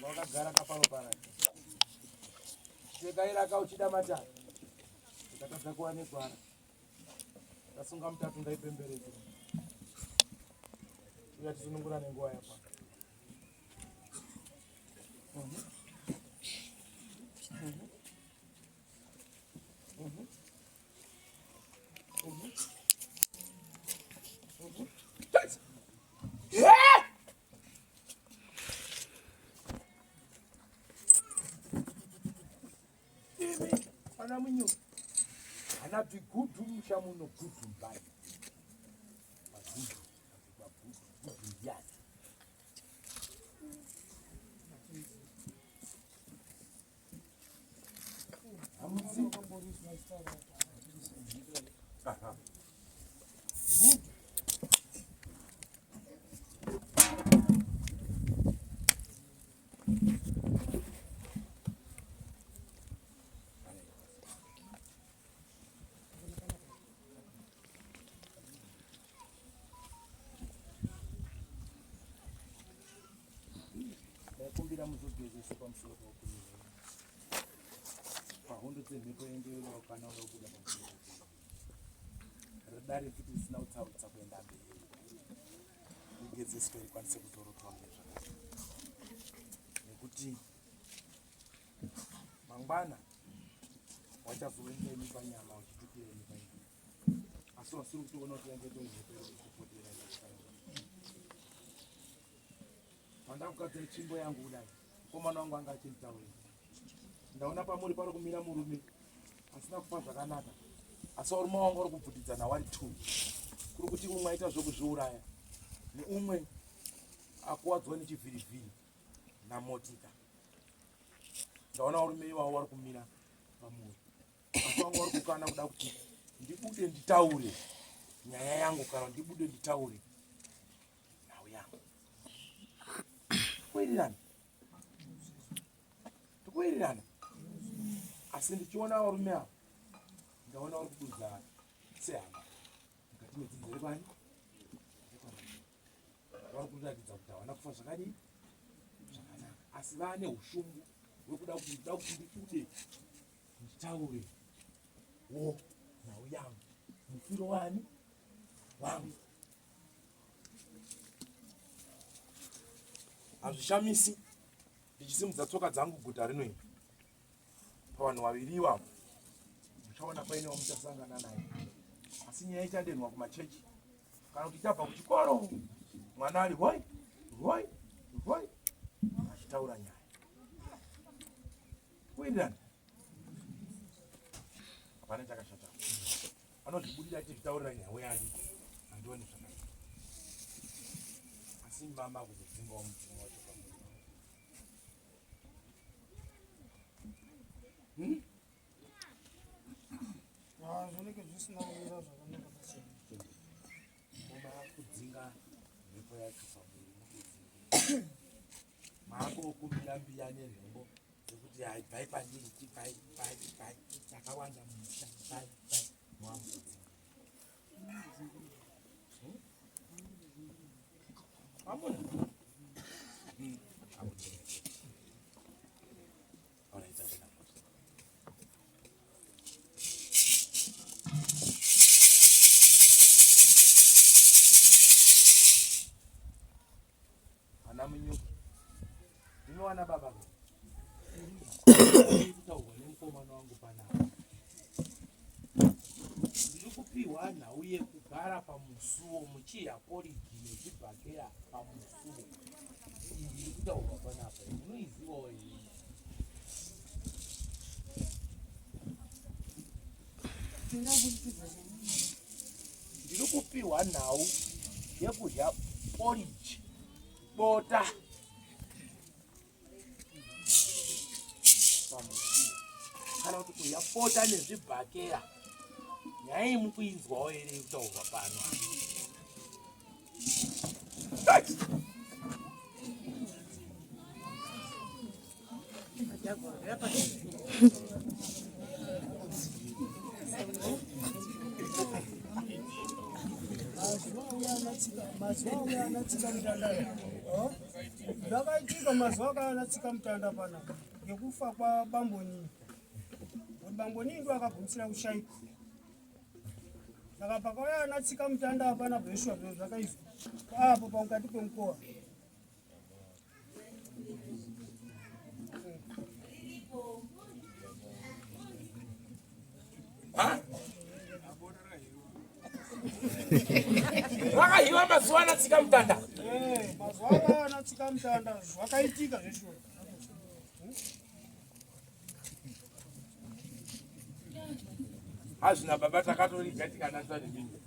Speaker 1: wakagara kaparo parati chekairaka uchida matatu ukatadza kuva negwara tasunga mutatu ngaipemberedze uya tisunungura nenguva yapa ana munyu ana bigudu musha muno gudu mbai magudu gudu yati amuzi aha good kumbira muzogezesa pamusoro paukunyira pahondo dzemhepo yenderera kana unobuda pamusoro ridare futi risina kutsarutsa kuenda mberi igezeswe ikwanise kuzorotwa ngezvakanaka nekuti mangwana wachazovengeni panyama uchitutireni panyama asi wasiri kutoona kuti yangetozvepekupotera pandakugadzira tsvimbo yangu kudai mukomana wangu anga achinditaurira ndaona pamuri pari kumira murume asina kufa zvakanaka asi varume wangu vari kubvutidzana wari 2 kuri kuti umwe aita zvokuzviuraya neumwe akuwadzwa nechivhirivhiri namotika ndaona varume ivavo vari kumira pamuri asi vangu vari kukana kuda kuti ndibude nditaure nyaya yangu kana ndibude nditaure nhau yangu kuwirirana tikuwirirana asi ndichiona varume avo ndaona vari kubudza sehama mukati medzinzere bani vari kuratidza kuti havana kufa zvakadii zvakanaka asi vane ushungu hwekuda kuti ndida kuti ndibude nditaure wo nhau yangu mufiro wani wangu hazvishamisi ndichisimudza tsoka dzangu guta rinoiri pavanhu vaviri ivavo muchaona painewo muchasangana naye asi nyaya ichandenwa kumachechi kana kuti ichabva kuchikoro mwana ari hoi hoi hoi achitaura nyaya kuwirirana hapana chakashata anozvibudira achizvitaurira nhau yake handioni zvakanaka asi mama kuzodzingawo mudzimu wacho
Speaker 5: zvinenge zvisina kumira zvakanaka
Speaker 1: kudzinga mhepo yacho pamuviri maakokumbira mbiya nenhembo dzekuti haibhai pandiri chibhai chakawanda musi kupiwa nhauye kugara pamusuwo muchiya poriji nezvibhakera pamusuwo iyi iri kutaurwa panapa munoizivawo iyi ndiri kupiwa nhau yekudya poriji bota pamusuwo kana kuti kudya bota nezvibhakera nyaya mukuinzwawo here kutaurwa pano
Speaker 5: mazuva uya anatsika mutanda zvakaitika mazuva akaanatsika mutanda pana ngekufa kwabambonini bambonini ndo akagumisira kushaikwa saka pakauya anatsika mutanda apana bheshwa zviro zvakaizwa apo pakati pemukowa
Speaker 1: vakahiwa mazuva anatsika mutanda
Speaker 5: mazuva akauya anatsika mutanda zvakaitika zveshuwa
Speaker 1: hazvina baba takatoriga tikanatsva nemini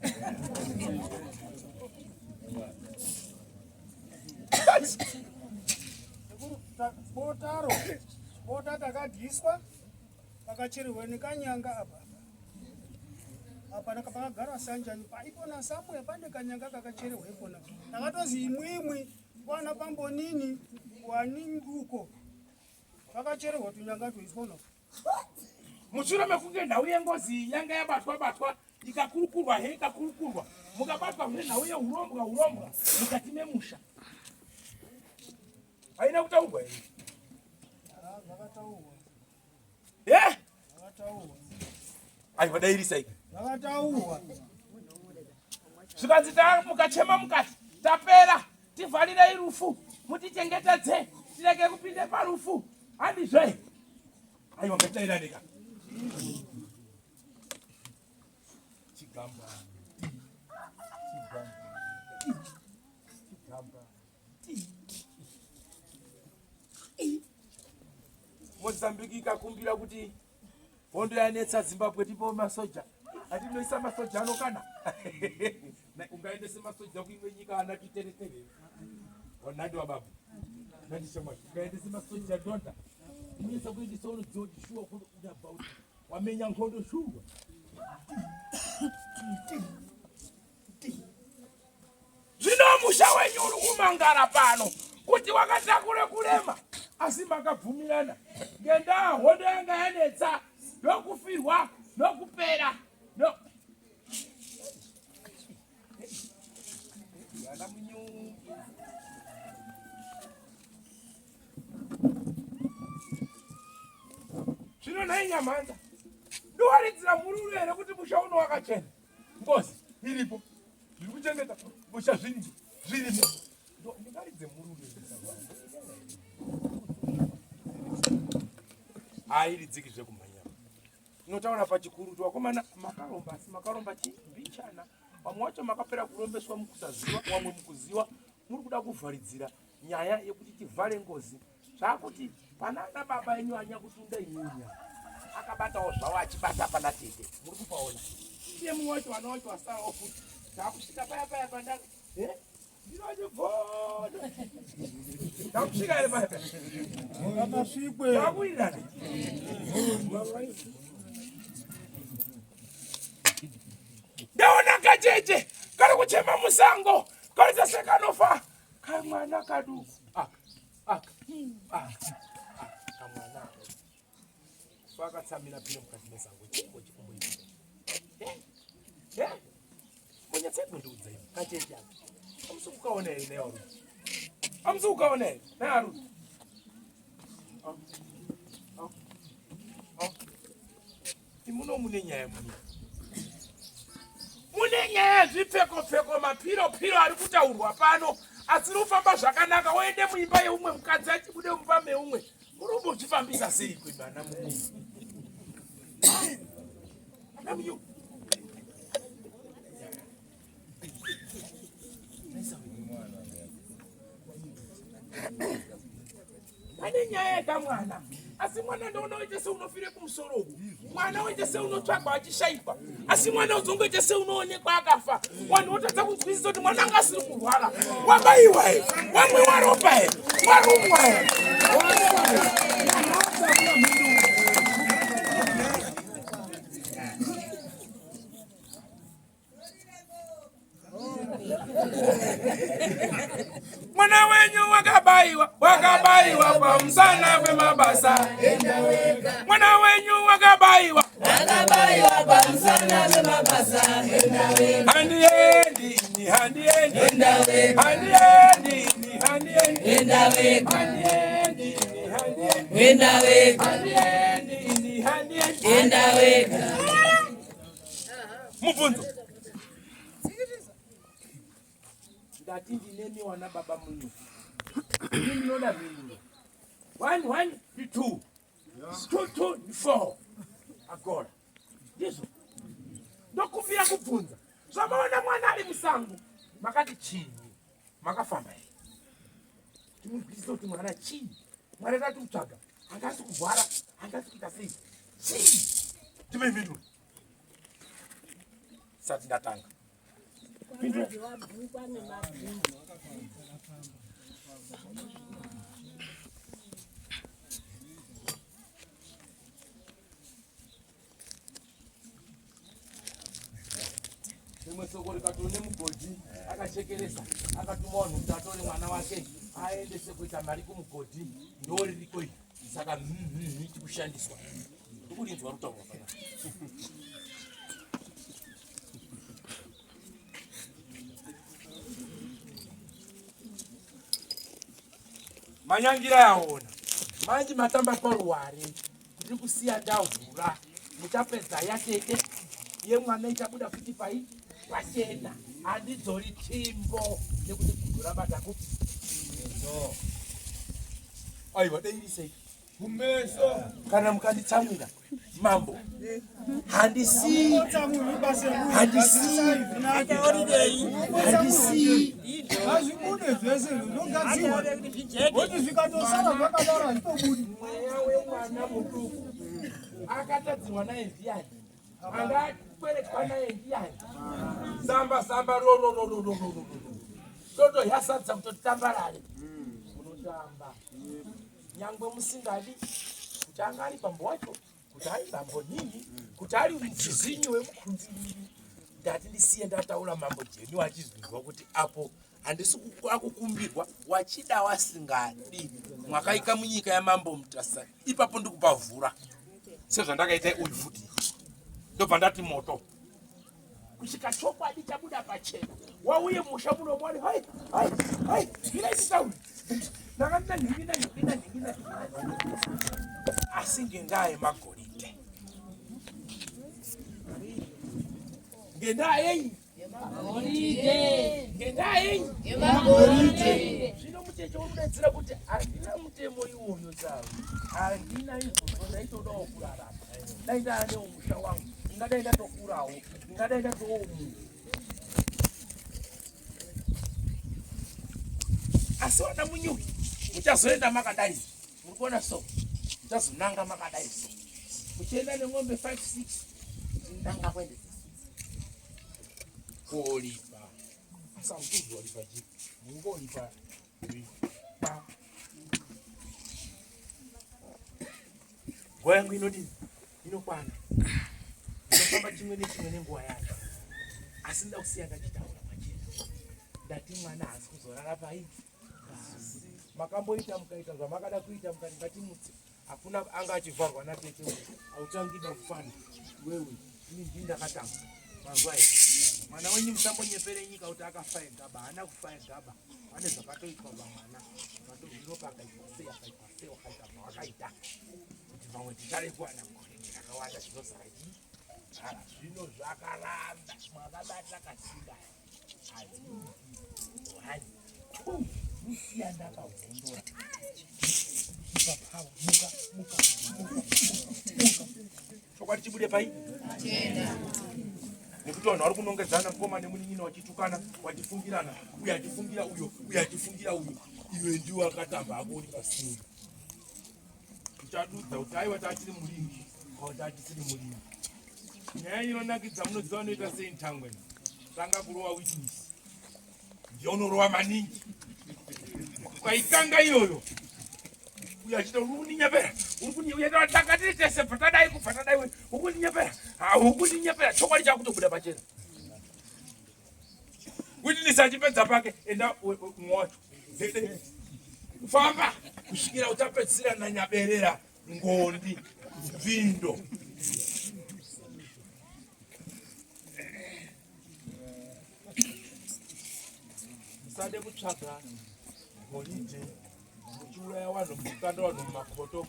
Speaker 5: botaro bota takadyiswa pakachererwa nekanyanga apa pakagara sanjani paipona samwe pane kanyanga kakachererwa ipona takatozi imwimwi wana pambonini wani nduko vakachererwa tunyanga toisona
Speaker 1: mushure mekunge nhau yengozi yanga yabatwa ikakurukurwa he ikakurukurwa mukabatwa nenhau yeurombwa mukati memusha haina kutaurwa here aiwa dairisai
Speaker 5: vakataurwa
Speaker 1: zvikanzi mukachema mukati tapera tivharirei rufu mutichengetedze tirege kupinde parufu handizve aiwa ngatairaneka chigamba mozambique ikakumbira kuti hondo yanetsa zimbabwe tipo masoja atinoisa masoja anokana ungaendese masoja kuimwe nyika ana titeretere wanandi wababu nandishamwati ungaendese masoja donda inoisa kuendesa unodziwa kuti shuwa kudabva kuti wamenya nkondo shuwa zvino musha wenyu uri kumangara pano kuti wakatakure kurema asi makabvumirana ngendaa hondo yanga yanetsa nokufirwa nokupera zvino nhai Nyamanza ndiwaridzira mururu here kuti musha uno wakachena ngozi iripo zviri kuchengeta musha zvirimo ndingaridze mururu airidziki zvekumhanyama inotaura pachikuru vakomana makaromba asi makaromba chimbichana vamwe wacho makapera kurombeswa mukusaziva vamwe mukuziva muri kuda kuvharidzira nyaya yekuti tivhare ngozi zvakuti panana baba enyu anyakutunda inyunya akabatawo zvavo achibata pana tete muri kupaona iye mumwe wacho vana wacho vasarawo futi zvakusvika paya pandaka ndinochibvoda ndakusvika here paya
Speaker 5: akasvikwe
Speaker 1: ndakuirani ndaona kacheche kari kuchema musango kaita sekanofa kamwana kaduku kamwana fakatsamira pino mukati mesango chiko chikumboita munyatsedu ndiudzai kacheche amusi kukaona here nearudi amusi kukaona here nearudi imuno mune nyaya mune nyaya zvipfeko mapiro ari kutaurwa pano asi rufamba zvakanaka woende muimba yeumwe mukadzi achibude mumba meumwe muri kumbozvifambisa sei kwemana mumwe ana munyu ega mwana asi mwana ndo unoite se unofire kumusoro mwana uite se unotsvagwa achishaikwa asi mwana uzongoite se unoonekwa akafa wanhu wotadza kunzwisisa kuti mwana anga asiri kurwara wabaiwa wamwe waropa warumwa mwana wenyu wakabaiwa kwa msana ve mabasa mwana wenyu wakabaiwa
Speaker 6: kwa msana ve mabasa
Speaker 1: handiendi mubvunzo ndati ndinemi wana baba munyu ndinoda minu 1 2 2 4 agora ndizvo ndokumbira kubvunza zvamaona mwana ari musango makati chii makafamba here timubvisa kuti mwana chii mwana tati kutsvaga angasi kurwara angasi kuita sei chii timemhinura sati ndatanga rimwe soko rikatone mugodhi akachekeresa akatuma vanhu kuti atore mwana wake aendese kuita mari kumugodhi ndo ririko iyi saka tikushandiswa ndikurinzwa rutaura kana manyangira yaona manje matamba paruware kuti kusiya ndavhura muchapedza yatete yemwana ichabuda futi pai pachena handidzori chimbo nekuti kudhurabata kuti aiwa deirisei kumeso kana mukanditsamwira mambo handisi
Speaker 5: azvibude zvese zvinogadziwa kuti zvikatosara zvakadaro hazvitobudi
Speaker 1: mweya wemwana muduku akatadzirwa naye ndiani angakwerekwa naye ndiani samba toto yasadza kutotambarare unotamba nyangwe musingadi kuti anga ari bambo wacho kuti ari bambo nini kuti ari muchizinyi wemukunzi ndati ndisiye ndataura mambo jeni wachizwirwa kuti apo handisi akukumbirwa wachida wasingadi mwakaika munyika yamambo mutasa ipapo ndikupavhura sezvandakaita uyu futi ndobva ndati moto kusvika chokwadi chabuda pachena wauye musha munomwari hai inaititauri ndakandina nhingina asi ngendaa yemagoridhe ngendaa yenyi ngendaa yenyi zvino mucheche urikudaidzira kuti handina mutemo iwoyo sawe handina izvozvo ndaitodawo kurarama dai ndaanewo musha wangu ingadai ndatokurawo ingadai ndatowo munhu asi vana munyuki muchazoenda makadai muri kuona so muchazonanga makadai so muchienda nemwombe 5-6 nanga kwende kolipa asamukuzwa lipa ji mungolipa pa nguva yangu inodini inokwana inofamba chimwe nechimwe nenguva yacho asi nda kusiya ndachitaura pachena ndati mwana haasi kuzorara pai makamboita mukaita zvamakada kuita mukati ngatimutse hakuna anga achivharwa natete hautangida kufana wewe ini ndii ndakatanga mazuva edu mwana wenyu musambonyepere nyika kuti akafa egaba haana kufa egaba pane zvakatoitwa vamwana zvinopa akaitwa sei akaitwa sei wakaita zvawakaita kuti vamwe ticharekuwana mukorekera akawanda zvinozara ii zvino zvakaramba mwakabata kasinga hadzihani musiya ndakavhondora ipapawa muka chokwadi chibude pai nekuti vanhu vari kunongedzana mukoma nemunin'ina wachitukana wachifungirana uye achifungira uyo uye achifungira uyo iwe ndiwo akatamba ako uri pasini chadudza kuti aiwa tachiri murimi kana tachisiri murimi. Nyaya inonakidza munoziva unoita sei ntangwe tanga kurova witness ndiyo unorova maningi ukaikanga iyoyo uya achita uri kundinyepera takatiri tese bvatadai kubvatadai uri kundinyepera kundinyepera chokwadi chakutobuda pachena witness achipedza pake enda mwacho famba kusvikira utapedzisira nanyaberera ngondi vindo musade kutsvaga holide muchiuraya vanhu mukanda vanhu mumakoto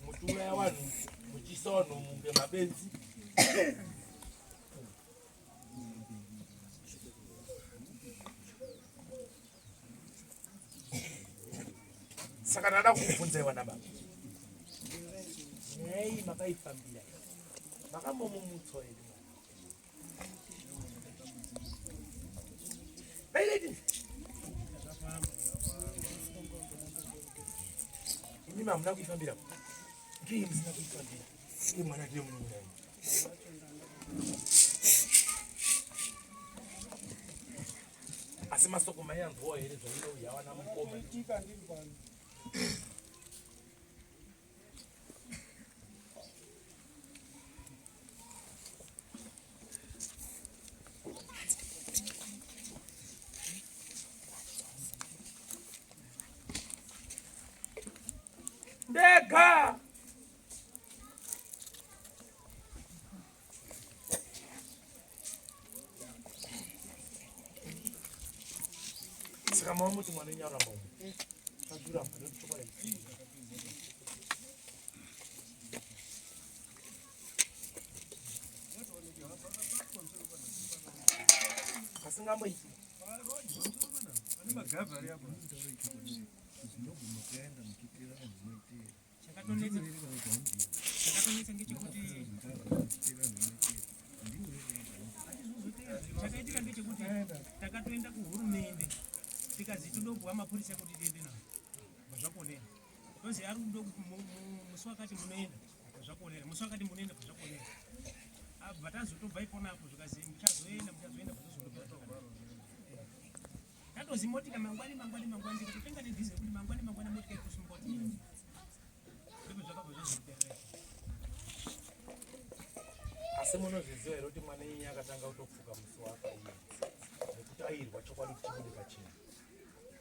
Speaker 1: muchiuraya vanhu muchiisa vanhu munge mabenzi saka ndada kukubvunzai vana baba nyaya makaifambira makamomumutswa here inimi hamuna kuifambira ndii musina kuifambira i mwana ndiye mununai asi masoko maiyanzwawo here zvaida uyawana mukoma ndega saka mamuti mwana nyaramba azuramba ndokuchokwara asingamboiti
Speaker 7: chakaitika ndechekuti takatoenda kuhurumende tikazi todobhuwa mapurisa kuti tiende navo zvazvakonera tozi ari musi wakati munoenda zvazvakonera musi wakati munoenda zvazvakonera abva tazotobva iponapo zvikazi muchazoenda tatozi motika mangwani tikatotenga nedhize kuti mangwani motika ikusimuka kuti ndipo zvakabva zvazviperera
Speaker 1: asi munozviziva here kuti mwana inyi akatanga kutopfuka musi wakaiya nekuti airwa chokwadi kuti chibude pachena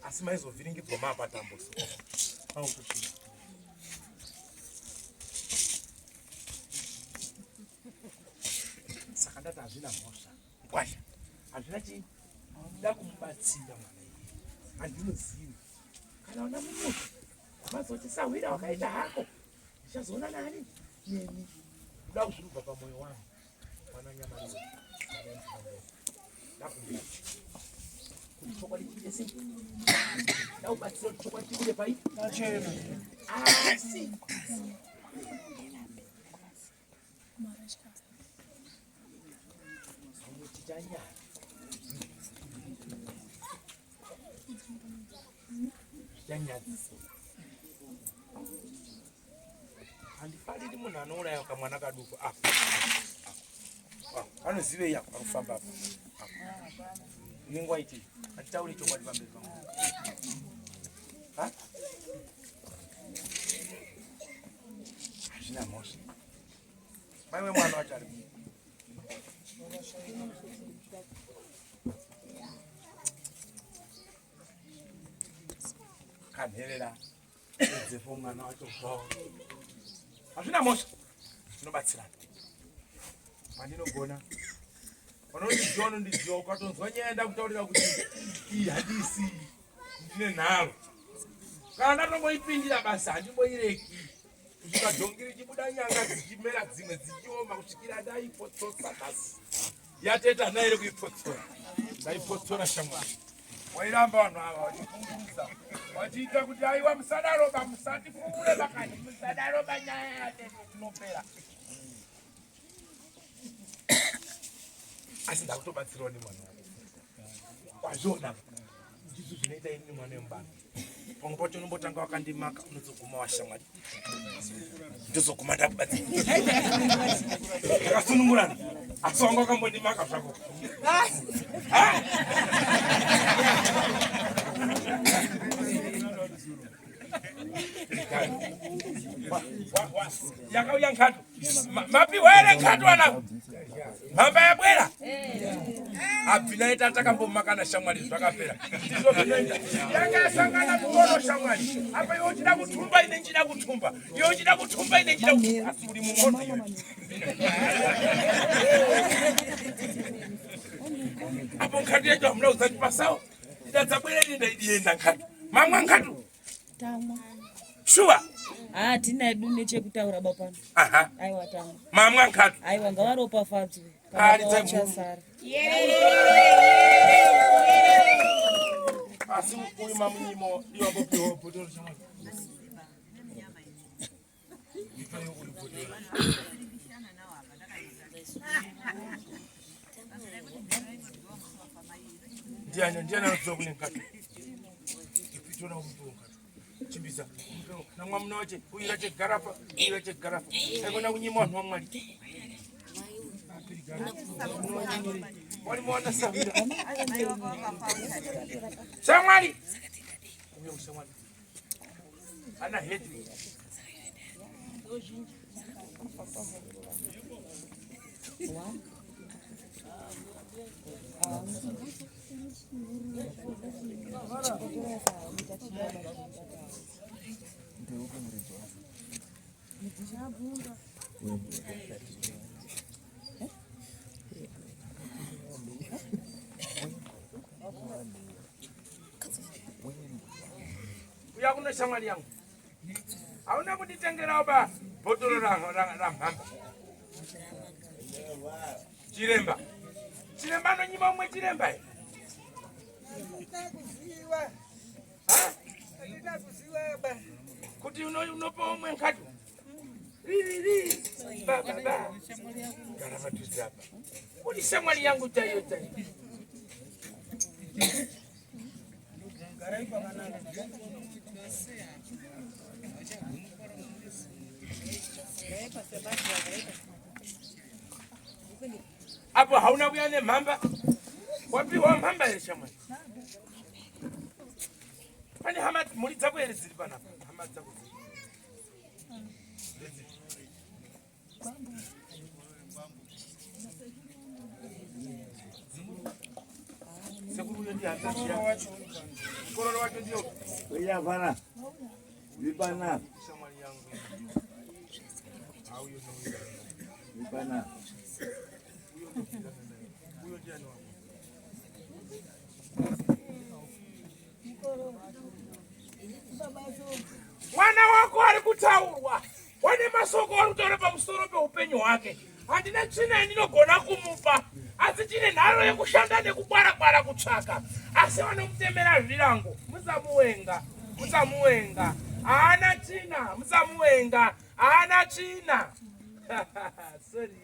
Speaker 1: asi maizovhiringidzwa maapatamboso autochina saka ndati hazvina mhosva kwasha hazvina chii da kumubatsira mwana iye handinozivi kana una mumuti wamazotisahwira wakaita hako ndichazoona nani neni kuda kuzvirubva pamwoyo wangu mwana nyamariwo ndakumbira kuti chokwadi chiite sei ndaubatsira kuti chokwadi chibude pai
Speaker 5: Achena.
Speaker 1: asi tichanyaya tichanyadzisa handifariri munhu anouraya kamwana kaduku anozivei ako akufamba inenguva iti hatitauri chokwadi pamberi pangu hazvina mhosva maiwe mwana wacho ari kanherera edzepo mwana wacho zvavo hazvina mhosva tinobatsirana mandinogona vanondiziva nondiziva ukatonzwa nyaya ndakutaurira kuti iyi hadisi ndine nharo kana ndatomboipindira basa handimboireki kusvika dhongi richibuda nyanga dzichimera dzimwe dzichioma kusvikira ndaipotsosa basi yateta naire kuipotsora ndaipotsora shamwari wairamba vanhu ava vachifungudza vachiita kuti aiwa musadaroba musatifure vakati musadaroba nyaya yatete tinopera asi ndakutobatsirawo nemwana wako kwazvona ndizvo zvinoita ini mwana wemubana pamwe pacho unombotanga wakandimaka unozoguma washamwari ndozoguma ndakubatsira akasunungurana asi wanga wakambondimaka zvako yakauya nkatu mapiwa ere nkatu anako mhamba yabwera abvinaita takambomakana shamwari zvakapera ndizvo zvinoita yanga yasangana muono shamwari apa iwe uchida kutumba ine nchida kutumba iwe uchida kutumba ine nchida kutumba asi uri mumwono iwe apo nkatu yacho hamuna kuzati pasawo idadzabwera ine ndaidienda nkatu mamwa nkatu shuwa
Speaker 6: tina edu nechekutaura bapano. Aiwa tamwa
Speaker 1: mamwa nkatu
Speaker 6: aiwa ngavaropafadzwe
Speaker 1: kachasara asi uyu mamunyimo iwabopiwa bhotoro shamwari ndiani anoziva kune nkatu ipitora umupiwo nkatu chimbisa namwamuna wache uyira chegarafa uyira chegarafa aikona kunyima vanhu vamwari walimona samira shamwari shamwari ana hedi uya kuno shamwari yangu hauna kunditengerawo ba bhotoro ramhamba chiremba anonyima umwe chiremba kuti unopa umwe nkatu ririri baba gara padhuze apa uri shamwari yangu chaiyo chaiyo apo hauna kuya nemhamba wapiwa mhamba here shamwari pane hama mhuri dzako here dziri panapa hama dzako sekuru uyo ndihanzaiya mukororo wacho ndiyo
Speaker 3: uyavana vipana
Speaker 1: shamwari yangu auyo
Speaker 3: vipana
Speaker 1: uyo ndiani wangu mwana wako ari kutaurwa wane masoko ari kutaura pamusoro peupenyu hwake handina tsvina yandinogona kumupa asi tine nharo yekushanda nekubwara kutsvaka asi vanomutemera zvirango musamuwenga haana tsvina musamuwenga haana tsvina sorry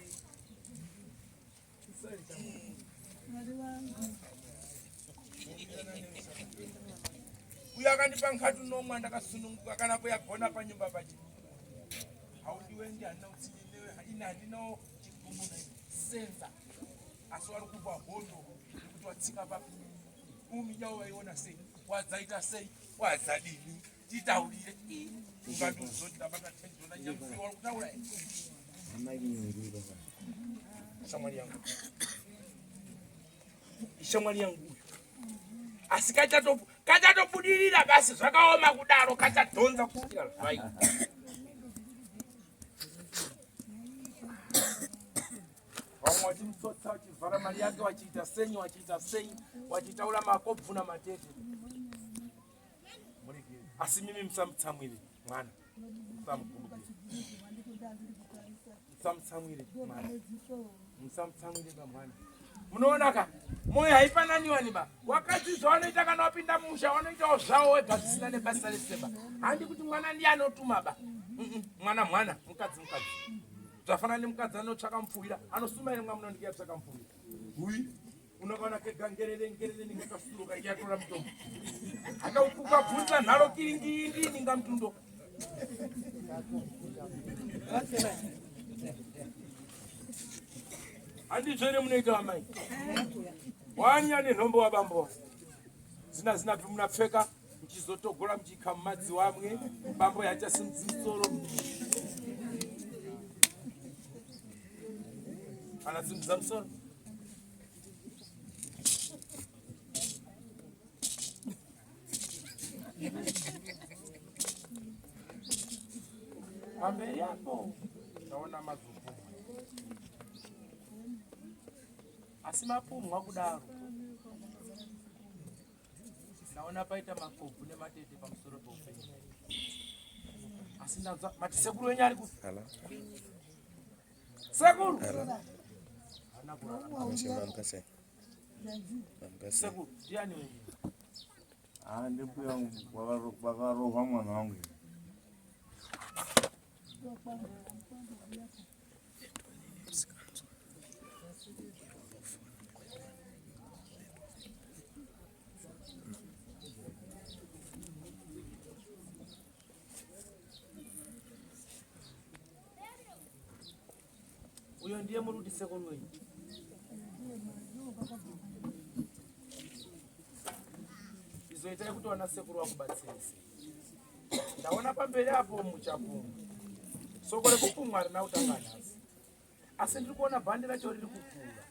Speaker 1: uyo akandipa nkatu nomwe ndakasununguka kana kuyagona panyumba pachi haudiwendi handina utsinyenewe ine handinawo chigumuna senza asi wari kupa hondo yekuti watsika papi uminyao vaiona sei wadzaita sei wadzadini titaurire ungandozondabata tendona nyamusiwa wari kutaura shamwari yangu ishamwari yangu uyu asi kachatobudirira basi zvakaoma kudaro kachadhonza kusvika zvai vamwe vachimutsotsa vachivhara mari yake vachiita senyi vachiita sei vachitaura makobvu namatete asi mimi musamutsamwire mwana musamutsamwire mwana musamutsamwire pamwana munoona ka moyo haifananiwani ba wakadzi zvavanoita kana wapinda musha wanoitawo zvavo wega zvisina nebasa resemba handi kuti mwana ndiye anotuma ba mwana mukadzi zvafanana nemukadzi anotsvaka mupfuwira anosuma ire mwamunondikia kutsvaka mupfuwira hui unokaona kegangerere nikakasuruka ichatora mutombo akaukabvunza nharo kiringindi ningamutundo handizvere munoita vamai wanya nenhombo wabambo zina bvi munapfeka muchizotogora muchika mumadzi wamwe bambo yachasimudzi musoro kana simudza musoro pamberi yapo ndaona mazupumwa asi mapumwa kudaro ndaona paita makobvu nematete pamusoro peupenyu asi ndanzwa mati sekuru wenyu ari kuti sekuru sekuru ndiani wenyu
Speaker 3: ndimbuya vakarohwa mwana wangu
Speaker 1: uyo ndiye muri kuti sekuru wenyu izoitai kuti wana sekuru wakubatsirisa ndaona pamberi apo muchapumwa soko rekupumwa harina kutanga nhasi asi ndiri kuona bhandi racho riri kukura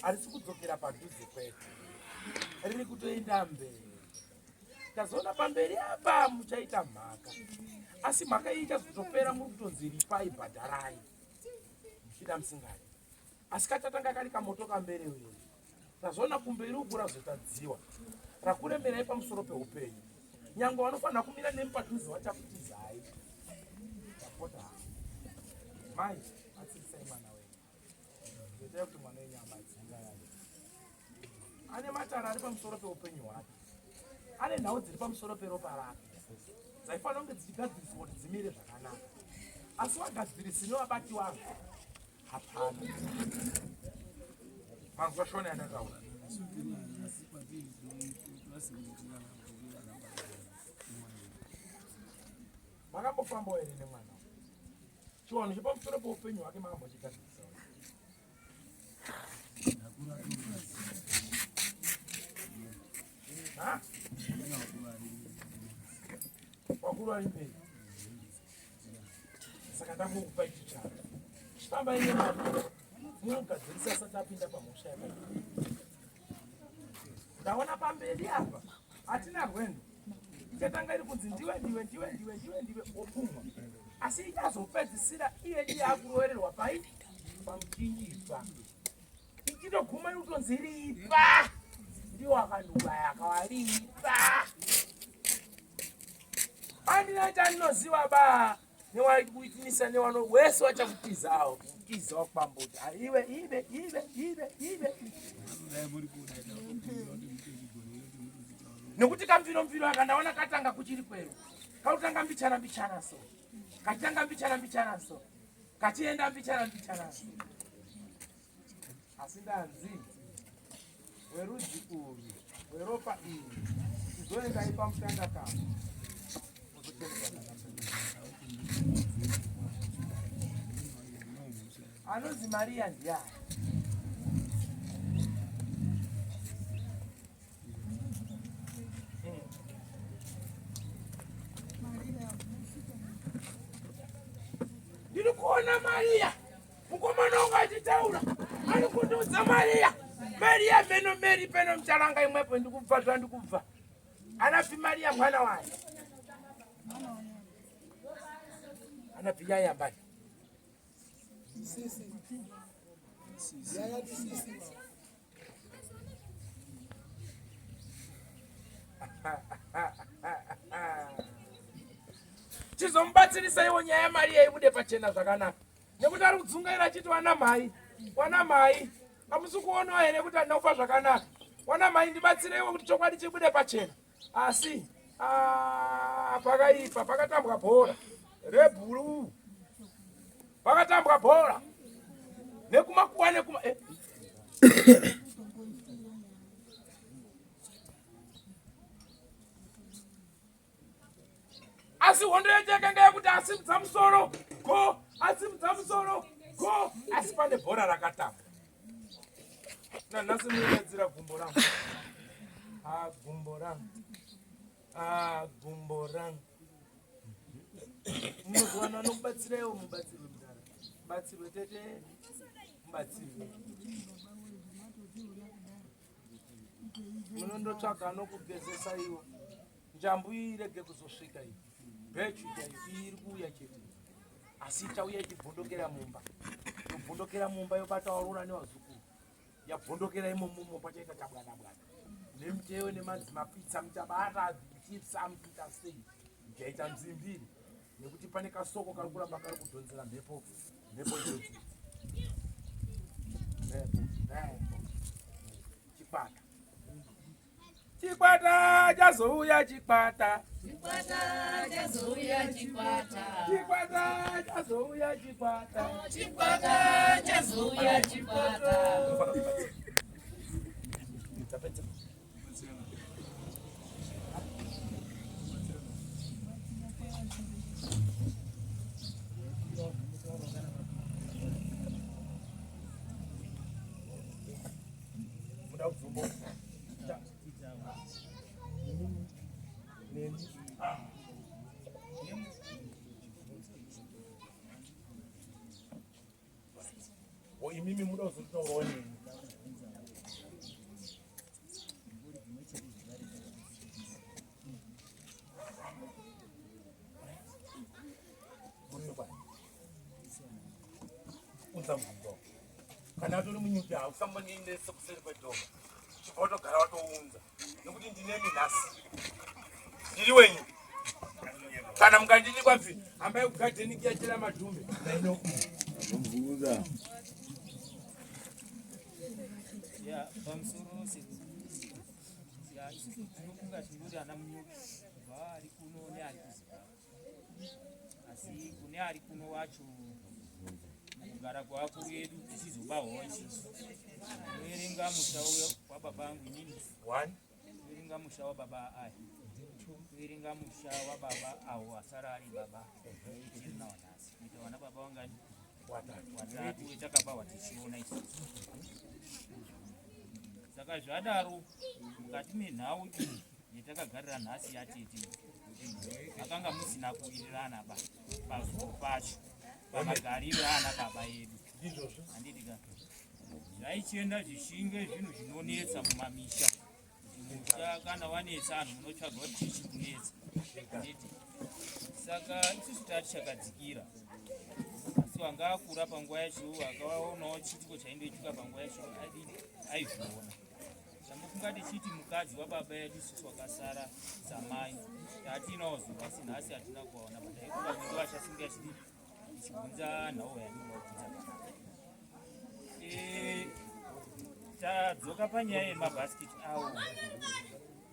Speaker 1: harisi kudzokera padhuze kwetu riri kutoenda mberi tazoona pamberi apa muchaita mhaka asi mhaka iyi ichazotopera muri kutonzi ripai bhadharai muchida musingadi asi katatanga kari kamoto kambereweri tazoona kumberi uku razotadziwa rakuremerai pamusoro peupenyu nyangwe vanofanira kumira nemi padhuze vachakutizai tapota mai atsirisai mwana wenyu zoitai kuti mwana wenyu amadzinga yake ane matara ari pamusoro peupenyu hwake ane nhau dziri pamusoro peropa rake dzaifanira kunge dzichigadziriswa kuti dzimire zvakanaka asi wagadzirisi nevabati wangu hapana manzwa shona yandataura makambofambawo here nemwana chiwanhu chepamusoro peupenyu hwake makambochigadzirisa wakuru ari mberi saka ndangokupai chicharo chifambai nemari munogadzirisa asati apinda pamhosva yaka ndaona pamberi apa hatina rwendo ichatanga iri kunzi ndiwe opumwa asi ichazopedzisira iye iye akurovererwa pai pamuchinyipa ichitoguma ikutonzi ripa ndiwo akanhuva akawaripa andina chandinoziva ba newauitinisa newano wese wachakutizawo kutizawo kwamboti ive nekuti kamviro akandaona katanga kuchiri kwero kautanga mbichana so kachitanga mbichana so kachienda mbichana so asi ndanzi werudzi urwu weropa iri kuzoendai pamutanda kamo anonzi Mariya ndiani ndiri kuona Mariya mukomana wangu achitaura ari kundiudza Mariya meno meri peno mucharanga imwepo ndikubva zvandikubva anapi Mariya mwana waye anapi yaya mbani chizomubatsirisaiwo nyaya yamariya ibude pachena zvakanaka nekuti ari kudzungaira achiti wana mai hamusi kuonawo here kuti handina kufa zvakanaka wana mai ndibatsireiwo kuti chokwadi chibude pachena asi pakaipa pakatambwa bhora rebhuruu pakatambwa bhora nekumakuwa hondo yacho yakanga yakuti asimudza musoro go, asimudza musoro go, asi pane bhora rakatamba. Nanhasi munoedzera gumbo rangu. Gumbo rangu. Gumbo rangu. Munozowana nomubatsirewo mubatsiri mudhara. Mubatsirwe tete. Mubatsirwe. Munondotsvaga nokugezesa iwo. Njambu irege kuzosvika iyi. Bhechu iri kuuya chete. Asi ichauya ichibhondokera mumba. Kubhondokera mumba yobata warura nevazukuru. Yabhondokera imomo pachaita chabwana-bwana. Nemuteo nemadzimapitsa muchabata chipsa mukuita sei. Muchaita mzimbiri. Nekuti pane kasoko kari kuramba kari kudhonzera mhepo idzodzo. Mhepo. Chikwata. Chikwata chazouya chikwata.
Speaker 6: Chikwata chazouya chikwata.
Speaker 1: Chikwata chazouya chikwata.
Speaker 6: Chikwata chazouya chikwata.
Speaker 1: Imimi muda uzotaurawo nini? Unzamvuzo. Kana tori munyuki hausamboninese kuseri kwedhova. Chipotogara watounza. Nekuti ndine minhasi. Ndiri wenyu. Kana mukanditi kwabvi hambai kugadheni kuyachera madhume.
Speaker 3: Mvuza.
Speaker 8: Ya pamusoro ya isusu tinofunga tinoti ana munyuki kubva ari kuno neari kuzimbabwe, asi kune ari kuno wacho kugara kwavakuru edu tichizoba hochi. Toerenga musha wababa angu inini, toerenga musha wababa aya, toerenga musha wababa awo asara ari baba nawanasi kuita vana baba vangani watatu wetakabahwa tichiona isusu. Saka zvadaro mukati menhau yetakagarira nhasi yatete makanga musina kuwirirana pazuva pacho pamagariro aana baba edu. Handitika zvaichienda zvichinge zvinhu zvinonetsa mumamisha. Musha kana wanetsa anhu munotsvaga kuti chichikunetsa. Handiti saka isusu tati chakadzikira, asi wanga akura panguva yacho akaonawo chitiko chaindoitika panguva yacho aizviona. Tambofunga tichiti mukadzi wababa edu isusu wakasara samai tatinawo zuva sinhasi hatina kuvaona pataikura mwendo vachasinga chidi ichibvunza nhau yandinobvunza kanaka. Tadzoka panyaya yemabhasiketi awo.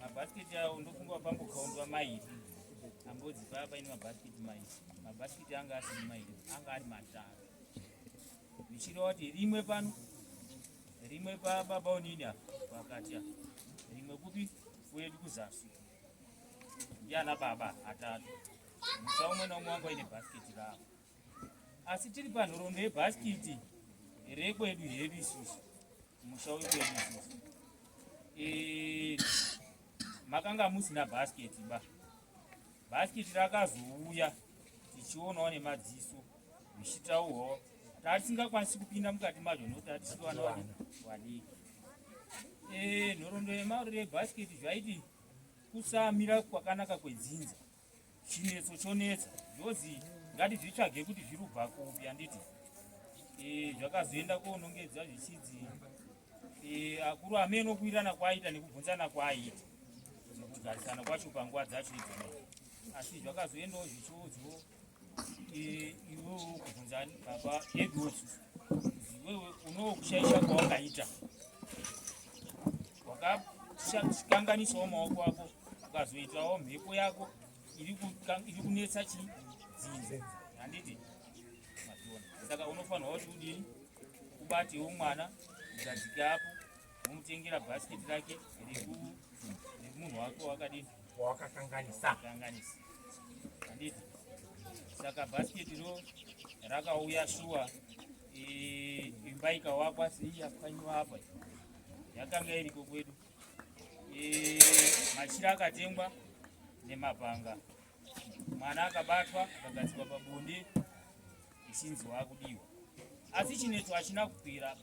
Speaker 8: Mabhasiketi awo ndofunga pambokaundwa mairi ambodzi paya paine mabhasiketi mairi. Mabhasiketi anga asini mairi, anga ari matatu. Michireva kuti rimwe pano, rimwe pababa onini apa pakati apa, rimwe kupi kwedu kuzasi. Ndiana baba atatu. Musa umwe naumwe wanga ine bhasiketi ravo. Asi tiri panhoroondo yebhasiketi rekwedu hedu isusu, musha wekwedu isusu, makanga musina bhasiketi ba. Bhasiketi rakazouya tichionawo nemadziso zvichitaurwawo. Tatisingakwanisi kupinda mukati mazvo nokuti tatisivana wadiki. Nhoroondo yemauriro ebhasiketi zvaiti kusamira kwakanaka kwedzinza, chinetso chonetsa, ndozi ngatizvitsvage kuti zviri kubva kupi. Handiti zvakazoenda koonongedza zvichidzi akuru ameno kuirana kwaita nekubvunzana kwaita kugarisana kwacho panguva dzacho idzona. Asi zvakazoendawo zvichiodzwo iwewo kubvunza baba edu isusu iwewe unowo kushaisha kwawangaita, wakakanganisawo maoko ako ukazoitawo mhepo yako iri kunetsa chidzinza. Handiti mazviona. Saka unofanirwa kuti udini ubatewo mwana udzadzike apo umutengera bhasiketi rake remunhu wako wakadini wakakanganisa. Handiti saka bhasiketi ro rakauya shuwa imba ikavakwa sei yapfanyiwa apa yakanga iriko kwedu. Machira akatengwa nemapanga, mwana akabatwa akagadzikwa pabonde ichinzi wakudiwa, asi chinecho hachina kupera.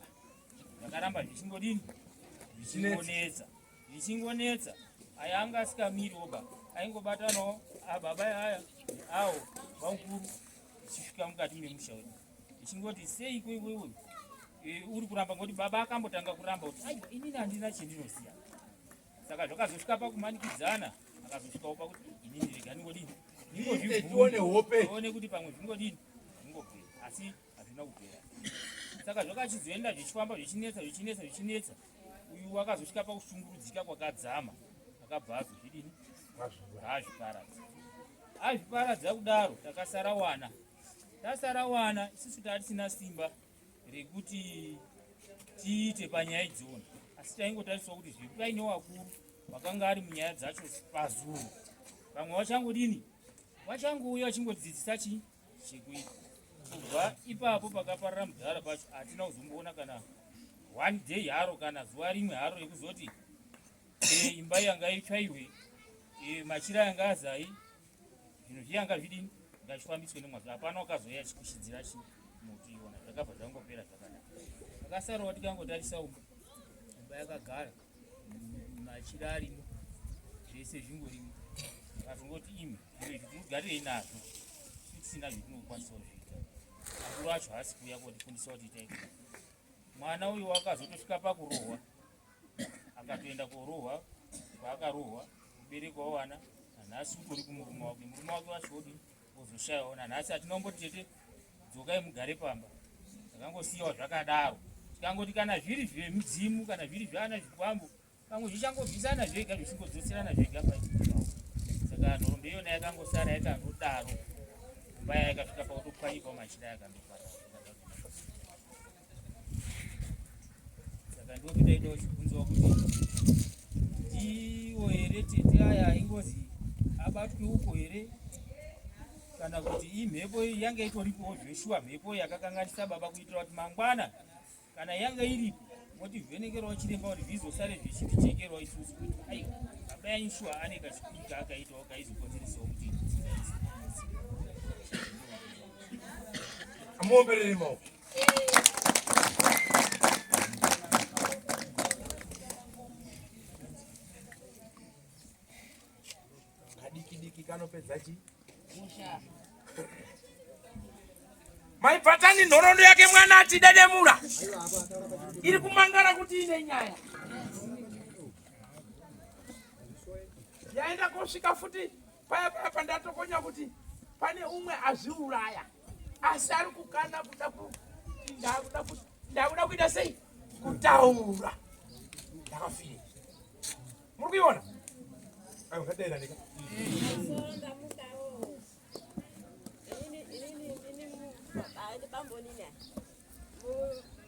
Speaker 8: Zvakaramba zvichingodini, zvichingonetsa. Aya anga asikamiri oba, aingobatanawo ababa aya awo vaukuru ichisvika mukati memusha wedu ichingoti sei iwewe uri kuramba, ngoti baba akambotanga kuramba kuti aiwa inini handina chendinosiya. Saka zvakazosvika pakumanikidzana, akazosvikawo pakuti inini rega ningodini nione kuti pamwe zvingodini zvingopera, asi hazvina kupera. Saka zvakachizoenda zvichifamba zvichinetsa. Uyu wakazosvika pakushungurudzika kwakadzama, akabva azozvidini azviparadza kudaro. Tasara wana isusu tatisina simba rekuti tiite panyaya idzona, asi taingotariswa kuti zviri paine wakuru wakanga ari munyaya dzacho pazuru. Vamwe vachangouya vachingodzidzisa chekuita. Kubva ipapo pakaparara mudhara pacho hatina kuzomboona kana one day haro kana zuva rimwe haro rekuzoti imba yanga itsvaiwe, machira yanga azai, zvinhu zviyanga zvidini ngazvifambiswe nemwazvo. Hapana wakazoya chikushidzira chimuti iwona, zvakabva zvangopera zvakanaka. Takasarawo tikangotarisa imba yakagara, machira arimo, zvese zvingorimo. Akazongoti imi zviro izvi tinogarirei nazvo, tisina zvetinokwanisa kuzviita. Akuru acho haasi kuuya kotifundisa kuti itaita. Mwana uyu wakazotosvika pakurohwa, akatoenda korohwa, paakarohwa kuberekwawo wana, nanhasi utori kumurume wake. Murume wake wachodi wozoshayawo, nanhasi hatinomboti tete dzokai mugare pamba. Takangosiyawo zvakadaro, tikangoti kana zviri zvemudzimu kana zviri zvaana zvikwambo, pamwe zvichangobvisana zvega zvichingodzoserana zvega paipao. Saka nhorombe iyona yakangosara yakandodaro, imba yakasvika pakutopwanyipawo machira yakandopara. Saka ndokuti taidawo chibvunzo kuti ndiwo here tete aya aingozi abatwe uko here, kana kuti imhepo yange itoripowo zveshuwa, mhepo yakakanganisa baba kuitira kuti mangwana kana yange iripo motivhenekerawo chiremba kuti zvizosare zvichitichekerawo isusu kuti aiwa baba yanyu shuwa ane kachipika akaitawo kaizokonzeresawo kuti
Speaker 1: amuomberere maoko. Kadiki kanopedza chi maipatani nhorondo yake mwana atidedemura iri kumangara kuti ine nyaya yaenda kosvika futi paya pandatokonya kuti pane umwe azviuraya, asi ari kukana ndakuda kuita sei kutaura. Ndakafira muri kuiona aukadairaneka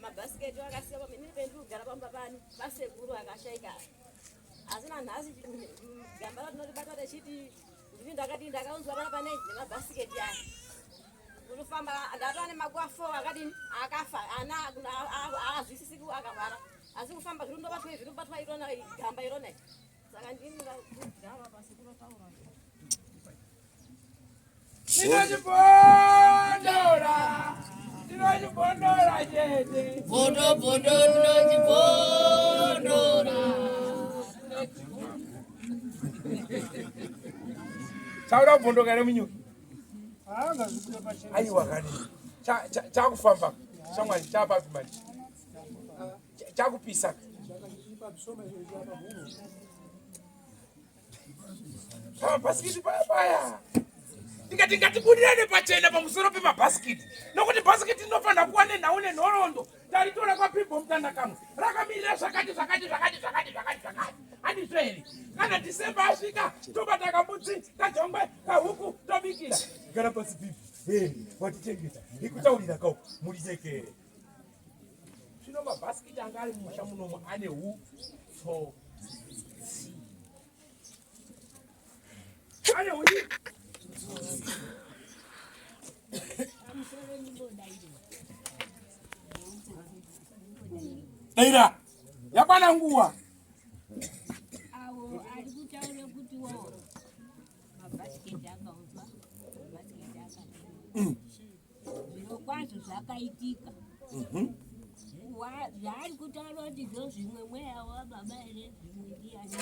Speaker 9: mabhasiketi akasiya inini pendiri kugara pamba pani vasekuru akashaika, asi nanhasi gamba ratinotibata techiti ndini ndakati ndakaunzwa pana panei nemabhasiketi aya kutofamba ndatova nemakuwa 4 akadini akafa, ana aazwisisi akavara, asi kufamba zvinobatwa irona gamba irona. Saka ndini ndagara pasekuru ataura
Speaker 1: ndinojibondora chete chauda kubondoka ere munyuki aiwa kani chakufamba shamwari chapazimani chakupisa pamabhasikiti paya ndingati ngatibudirane pachena pamusoro pemabhasikiti, nokuti bhasikiti inofanira kuva nenhau nenhoroondo. Taritora kwapibho mutanda kamwe rakamirira zvakati handizvo here? Kana Dhisemba asvika tobata kambudzi kajongwe kahuku tobikira gara pasi bhibi watitengesa ikutaurira kau mulichekere. Zvino mabhasikiti anga ari mumusha munomu ane hutso ane huni
Speaker 4: musoro ndimbodairiwa.
Speaker 1: Daira. Yakwana nguwa.
Speaker 4: Awo ari kutaura kuti wo mabhasiketi akaunzwa, mabhasiketi akati. Zviro kwazvo zvakaitika. Zvaari kutaura kuti zvimwe mweya wababa ere zvimwe ndiani.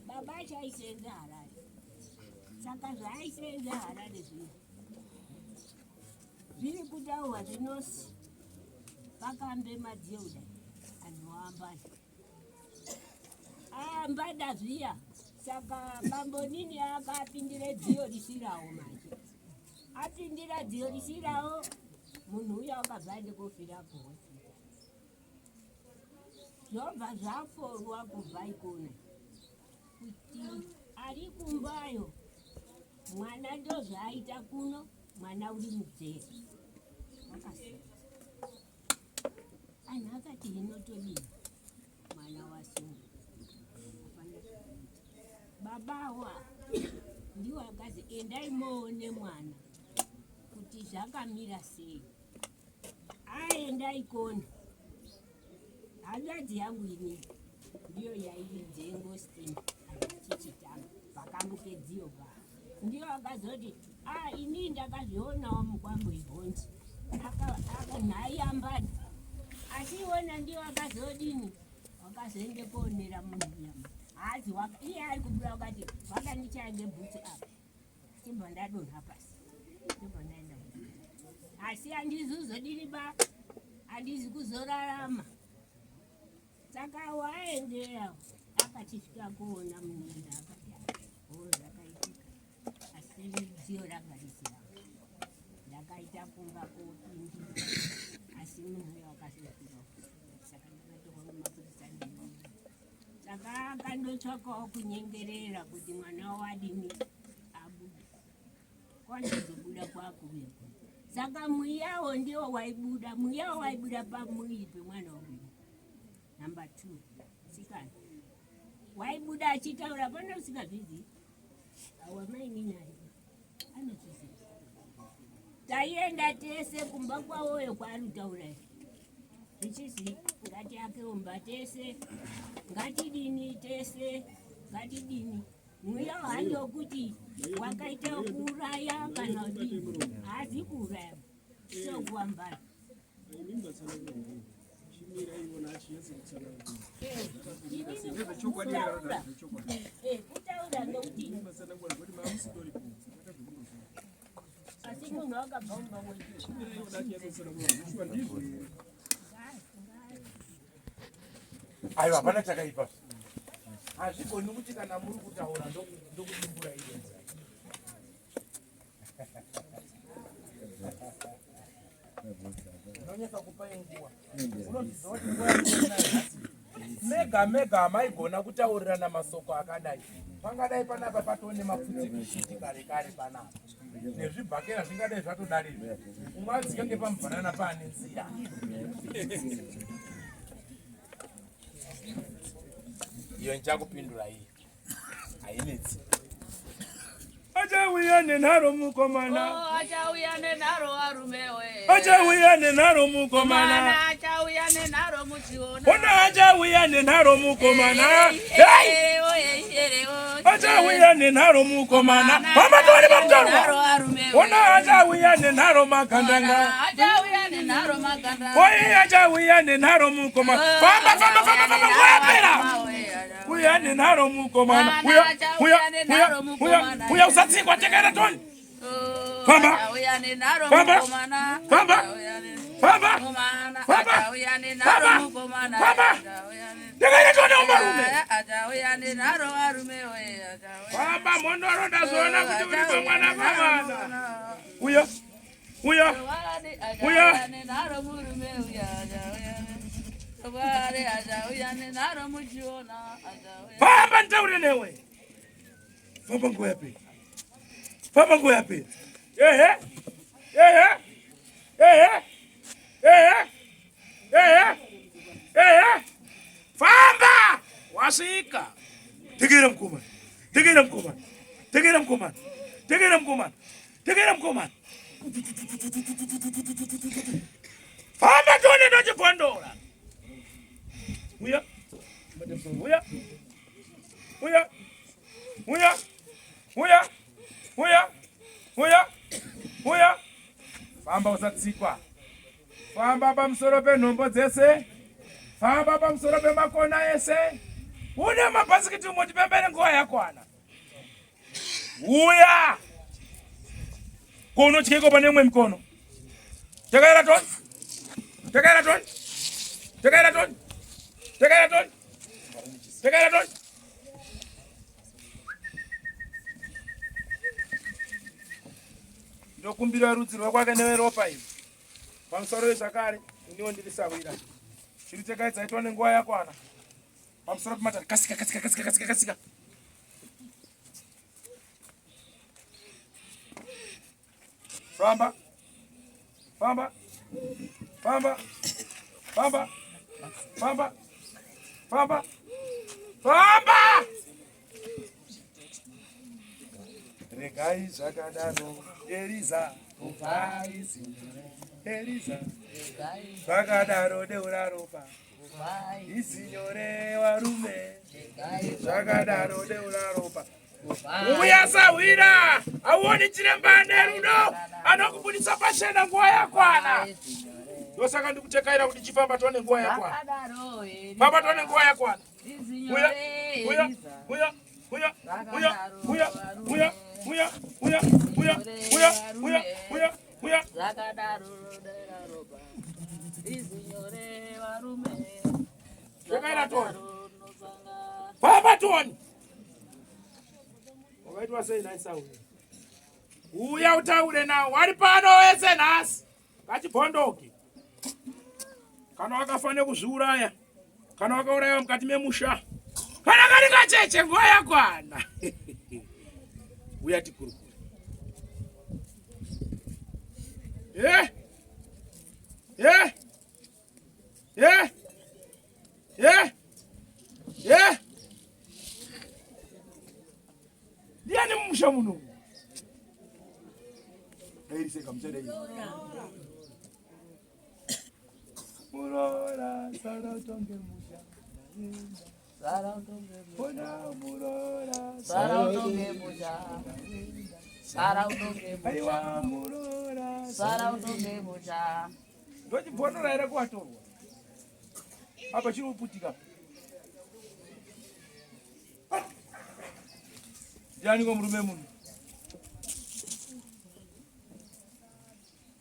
Speaker 4: Baba achaisenza Harare. Saka zvaisenza Harare zviri kutaurwa zvinosi pakambe madziyo kudai anhu waambana aambada zviya. Saka Bambonini akapindire dziyo risirawo manje apindira dziyo risirawo munhu uyo akabva ande kofira kuwe zvobva zvaforwa kubva ikona kuti ari kumbayo mwana ndozvaaita kuno mwana uri muzera wakasiyana. Anhu akati hinotodini mwana wasungu babawa ndiwo akazi endai moone mwana kuti zvakamira sei. Aenda ikona hanzvadzi yangu ini ndiyo yairi Ngosini chichitanga pakambuke dziyo ba ndiyo akazoti ini ndakazvionawo mukwambo ibhonzi nhai ambadi asiona ndiyo akazodini wakazoende koonera munhu nyama hazi iye ari kubuda wakati wakandichaenge bhutsi apa chibva ndadonha pasi chibva ndaenda asi handizuzodini ba handizi kuzorarama. Saka waendeya akachisvika kuona munenda akati zvakaitika asi dziyo ragarisira ndakaita kunga kopindi asi munhu wakazozvira saka ndakatorwa nemapurisa ndinoa. Saka akandotsvakawo kunyengerera kuti mwana wadini abude kwandizobuda kwakuuya. Saka mwiyawo ndiwo waibuda, mwiyawo waibuda pamwiri pemwana wabuda. Number 2 sikana waibuda achitaura pana usikazvizi awamainini ari anozviziva. Taienda tese kumba kwawoyo kwaari kutaura zvichizi ngatiakeomba tese ngatidini tese ngatidini. Mweya handokuti wakaita kuuraya kana kudini hazi kuuraya sokuambara kutaura ndokuti asi munhu akabva mumba
Speaker 1: aiwa hapana chakaipa hazvigoni kuti kana muri kutaura ndokudimbura iyenza. Unonyeka kupai nguwa unoziva kuti nguva yaonahasi mega maigona kutaurirana masoko akadai pangadai panapa patone mapfudzikishiti kare panapa nezvibhakera zvingadai zvatodarira umwe adzika ngepamubhanana paane nziya. Iyo nchakupindura iyi hainetsi.
Speaker 10: Achauya nenharo mukomana.
Speaker 11: Achauya nenharo arumewe.
Speaker 10: Achauya nenharo mukomana.
Speaker 11: Achauya nenharo muchiona.
Speaker 10: Ona achauya nenharo mukomana. Achauya nenharo mukomana. Mama tori pamutorwa. Ona achauya nenharo makandanga.
Speaker 11: Achauya nenharo makandanga.
Speaker 10: Oi achauya nenharo mukomana. Famba kwapera. Uya nenharo mukomana. Uya usatsikwa tekera toni. Famba. Famba. Famba. Famba. Famba. Famba. Tekera toni umarume. Famba mondoro ndazona kuti uri pamwana pamwana. Uya. Uya. Uya. Famba ntaure newe. Famba nguwa yapera. Famba nguwa yapera. Famba! Wasika. Tegera mkomana. Tegera mkomana. Tegera mkomana. Tegera mkomana. Tegera mkomana. Famba tuone ndochipondora. Uya. Uya. Uya. Uya. Uya. Uya. Uya. Uya. Famba usatsikwa. Famba pamusoro penhombo dzese. Famba pamusoro pemakona ese. Une mabhasikiti umoti pembere nguva yakwana. Uya. Kono chikeko pane umwe mikono. Takaira toni. Takaira toni. Takaira toni. Takaira toni. Takaira toni. Ndokumbira rudzi rwakwake neveropa iyi. Pamusoro wezvakare indiwo ndirisawira. Shiri tekaidza itwa nenguva yakwana. Pamusoro pematari kasika kasika kasika kasika kasika. Famba. Famba. Famba. Famba. Famba. Famba. Famba. Regai zvakadaro Eliza upaisi Eliza zvakadaro deura ropa isinyore warume zvakadaro deura ropa uyasawira auoni chiremba nerudo anokubudisa pachena nguva yakwana ndosaka ndikuchekaira kuti chifamba tone nguva yakwana famba tone nguva yakwana uya uya uya uya uya uya uya uya uya uya uya uya uya uya chekaira tone famba tone wakaitwa sei naisauya uya utaure nawo wari pano wese nhasi ngachibhondoke kana wakafanira kuzviuraya kana wakauraiwa mukati memusha kana kari kacheche nguva yakwana uya tikurukure ndiani mumusha muno airiseka muchadai murora sara utonge musha sara utonge musha murora sara utonge musha sara utonge musha aiwa murora sara utonge musha ndochibhonora ere kuwatorwa apa chiri kuputika ndianiko murume muno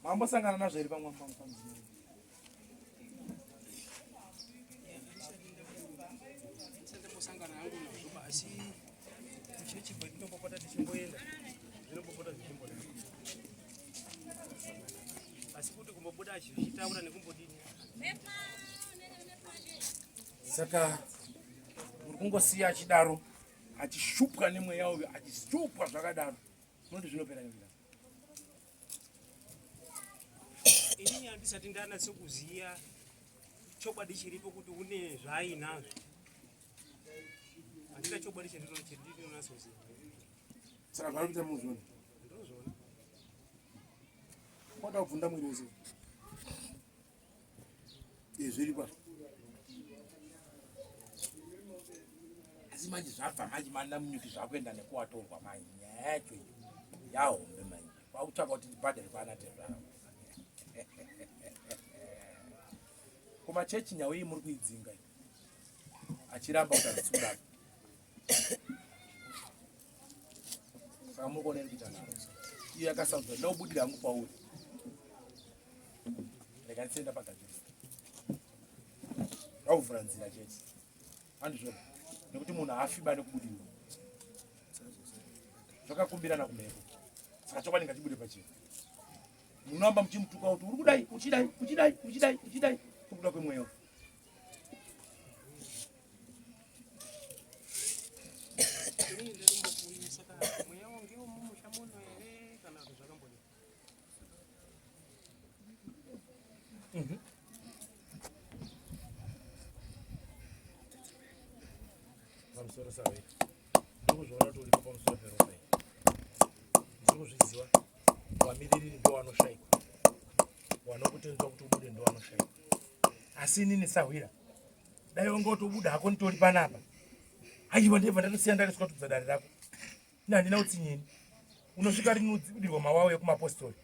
Speaker 10: mambosangana nazvo iri pamwe saka uri kungosiya achidaro achishupwa nemweya uyu achishupwa zvakadaro unoti zvinopera nevira
Speaker 7: inini handisati ndanatse kuziya chokwadi chiripo kuti une zvaainazvo handina chokwadi chendinonatsoziva
Speaker 10: saka vari kuita muzvona
Speaker 7: ndozvona
Speaker 10: kwada kubvunda mwiri wese zviri kwa asi manje zvabva manje manda munyuki zvakuenda nekuwatorwa manje nyaya yacho yahombe manje kwakutsvaka kuti ndibhadhare kwanatezvara kumachechi nyawo iyi muri kuidzinga achiramba kuti andisudaka saka muri kuona iri kuita nharo iyo yakasaudza ndobudira hangu pauri rega ndisienda pagadzirisa akuvhura nzira chechi handizvona nekuti munhu haafiba nekubudiriwa zvakakumbirana kumhepo saka chokwadi ngachibude pachena munoamba muchimutuka kuti uri kudai uchidai uchidai uchidai uchidai tokuda kwemweya pamusoro sawe ndokuzviona kuti uripo pamusoro peropa iyi ndiri kuzviziva vamiririri ndo vanoshaikwa, vanokutenzwa kuti ubude ndo vanoshaikwa. Asi inini Sahwira, dai wanga utobuda hako nditori panapa, aiwa ndebva ndatosiya ndariswa tudza dare rako. Handina utsinyeni. Unosvika rinudzirirwa mawawe ekumapostori,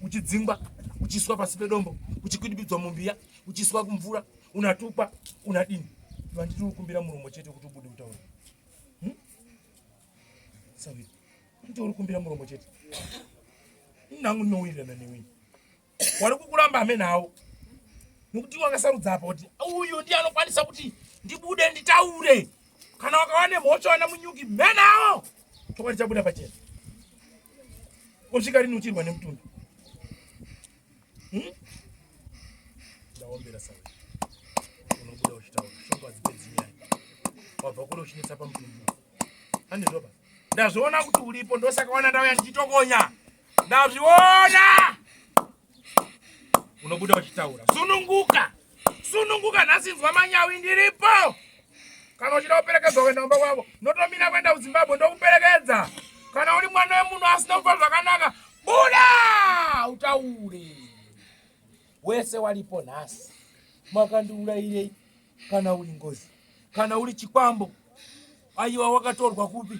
Speaker 10: uchidzingwa, uchiswa pasi pedombo, uchikwidibidzwa mumbiya, uchiswa kumvura, unatupa, unadini. Vanditi ukumbira muromo chete kuti ubude utaura. Sahwira, kuti uri kumbira muromo chete. Nangu ndinowirirana newe. Wari kukuramba hame nawo. Nokuti wakasarudza apa kuti uyu ndiye anokwanisa kuti ndibude nditaure. Kana wakawane mhocho wana munyuki menawo. Chokwadi chabuda pachena. Usvika rini uchirwa nemutundu. Ndaombera Sahwira. Unobuda uchitaura. Shoko hadzipedzi nyaya. Wabva kure uchinetsa pamutundu. Handizvoba. Ndazviona kuti uripo ndosaka wana ndauya ndichitokonya. Ndazviona. Unobuda uchitaura. Sununguka nhasinzwa manyawi ndiripo. Kana uchida kuperekedzwa kuenda kumba kwako, ndotomira kuenda kuZimbabwe ndokuperekedza. Kana uri mwana wemunhu asina kubva zvakanaka, buda utaure. Wese walipo nhasi. Makandiurayirei kana uri Ngozi, kana uri Chikwambo. Aiwa wakatorwa kupi?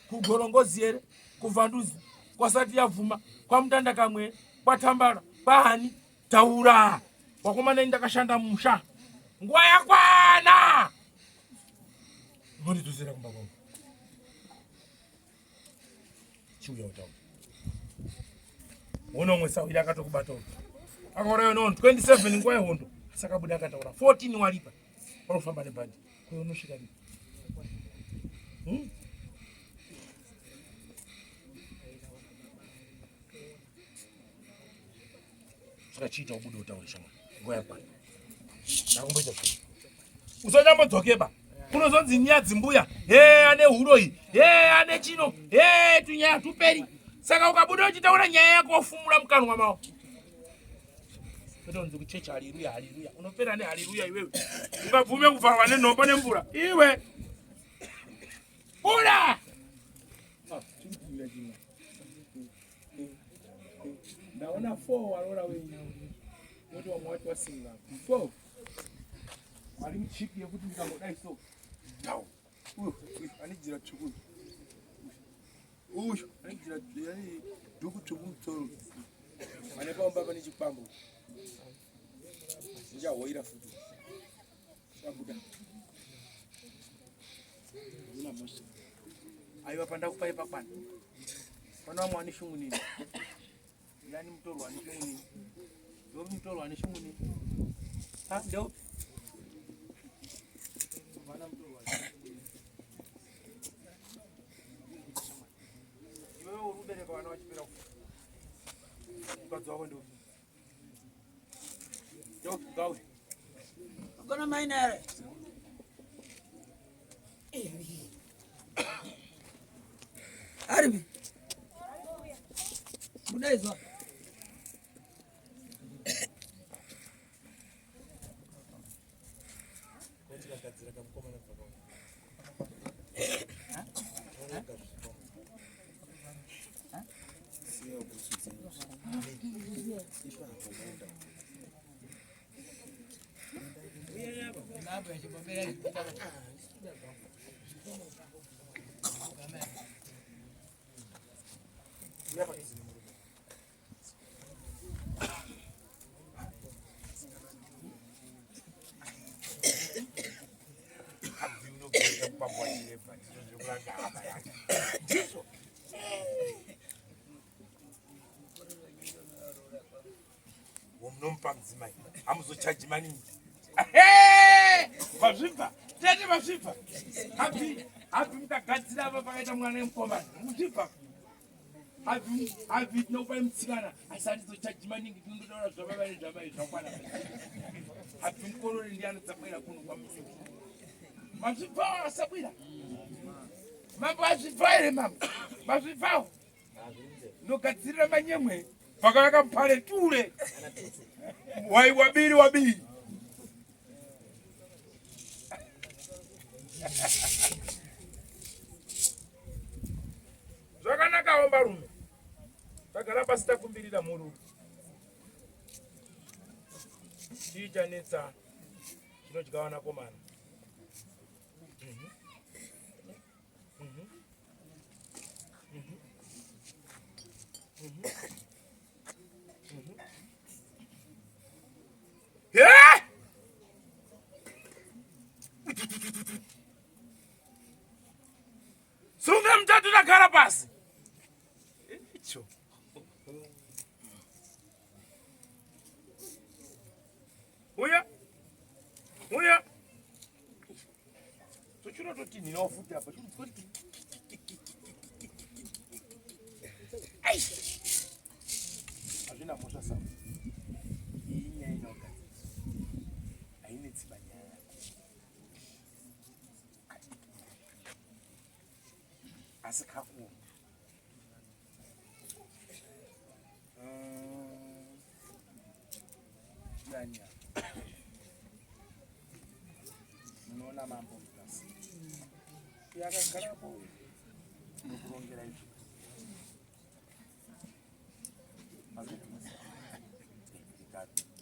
Speaker 10: Kugorongozi here, kuVhanduzi, kwasati yavhuma, kwaMutandakamwe, kwaTambara, kwahani. Taura. Wakomana ndakashanda musha. Nguva yakwana. Ngondidusira kumba kwangu. Chiuya utaura. Unomwe Sahwira akatokubata uyu. Akaurayo no 27 nguva yehondo. Sakabuda akataura 14 walipa. Wanofamba nebhandi. Kwa unosvika ripi? Chita ubude utaure shamwa. Nguva yakwana. Ndakumboita zvino. Usanyambodzokeba. Kunozonzi nyaya dzimbuya. Ane huro iyi. Ane chino. Tunyaya tuperi. Saka ukabuda uchitaura nyaya yako wofumura mukanwa mawo. Ndonzi kuchecha haleluya haleluya. Unopera ne haleluya iwewe. Ukabvume kuvharwa nenhombo nemvura. Iwe. Buda.
Speaker 2: Ndaona 4 warora wenyu. Woti wamwe wati wasinga. 4. Wali mchiki yekuti ndikangodai so. Tau. Anijira chukuru. Anijira yani duku chukuru tsoro. Manepa mbaba ni Chikwambo. Nja hoira futu. Sabuda. Una moshi. Aiwa panda kupai pakwana. Pana mwani shungu nini? Yani mtorwa ni shungu nini? Ndio mtorwa ni shungu nini? Ndio. Mana mtorwa. Wewe urubereka wana wachipira. Ukadzwa wako ndio. Yo, gawe.
Speaker 6: Ukona mainere. Arbi. Budaizwa.
Speaker 10: Mzimai amuzochaji maningi. Mazvipa tete mazvipa hapi mukagadzira apa pakaita mwana wemukomana muzvipa hapi tinopai mutsikana asi handizochaji maningi tinondotaura zvababa nezvamai zvakwana hapi mukorore ndianodzabwera kuno kwamusoro mazvipawo asabwira mambo azvipa here mambo mazvipawo ndogadzirira manyemwe pakavaka mupale ture wabiri zvakanaka omba rume tagara pasi takumbirira muru chichanetsana chinodyawa nakomana sunga mtatu takhala pasi icho uya tochiro toti ndinofuta apa hazvina mhosva sa iyi nyaya inoga haine tsiba nyaya asi kakuma yanya munoona mambo mukasi yakagarapo nokurongera izvo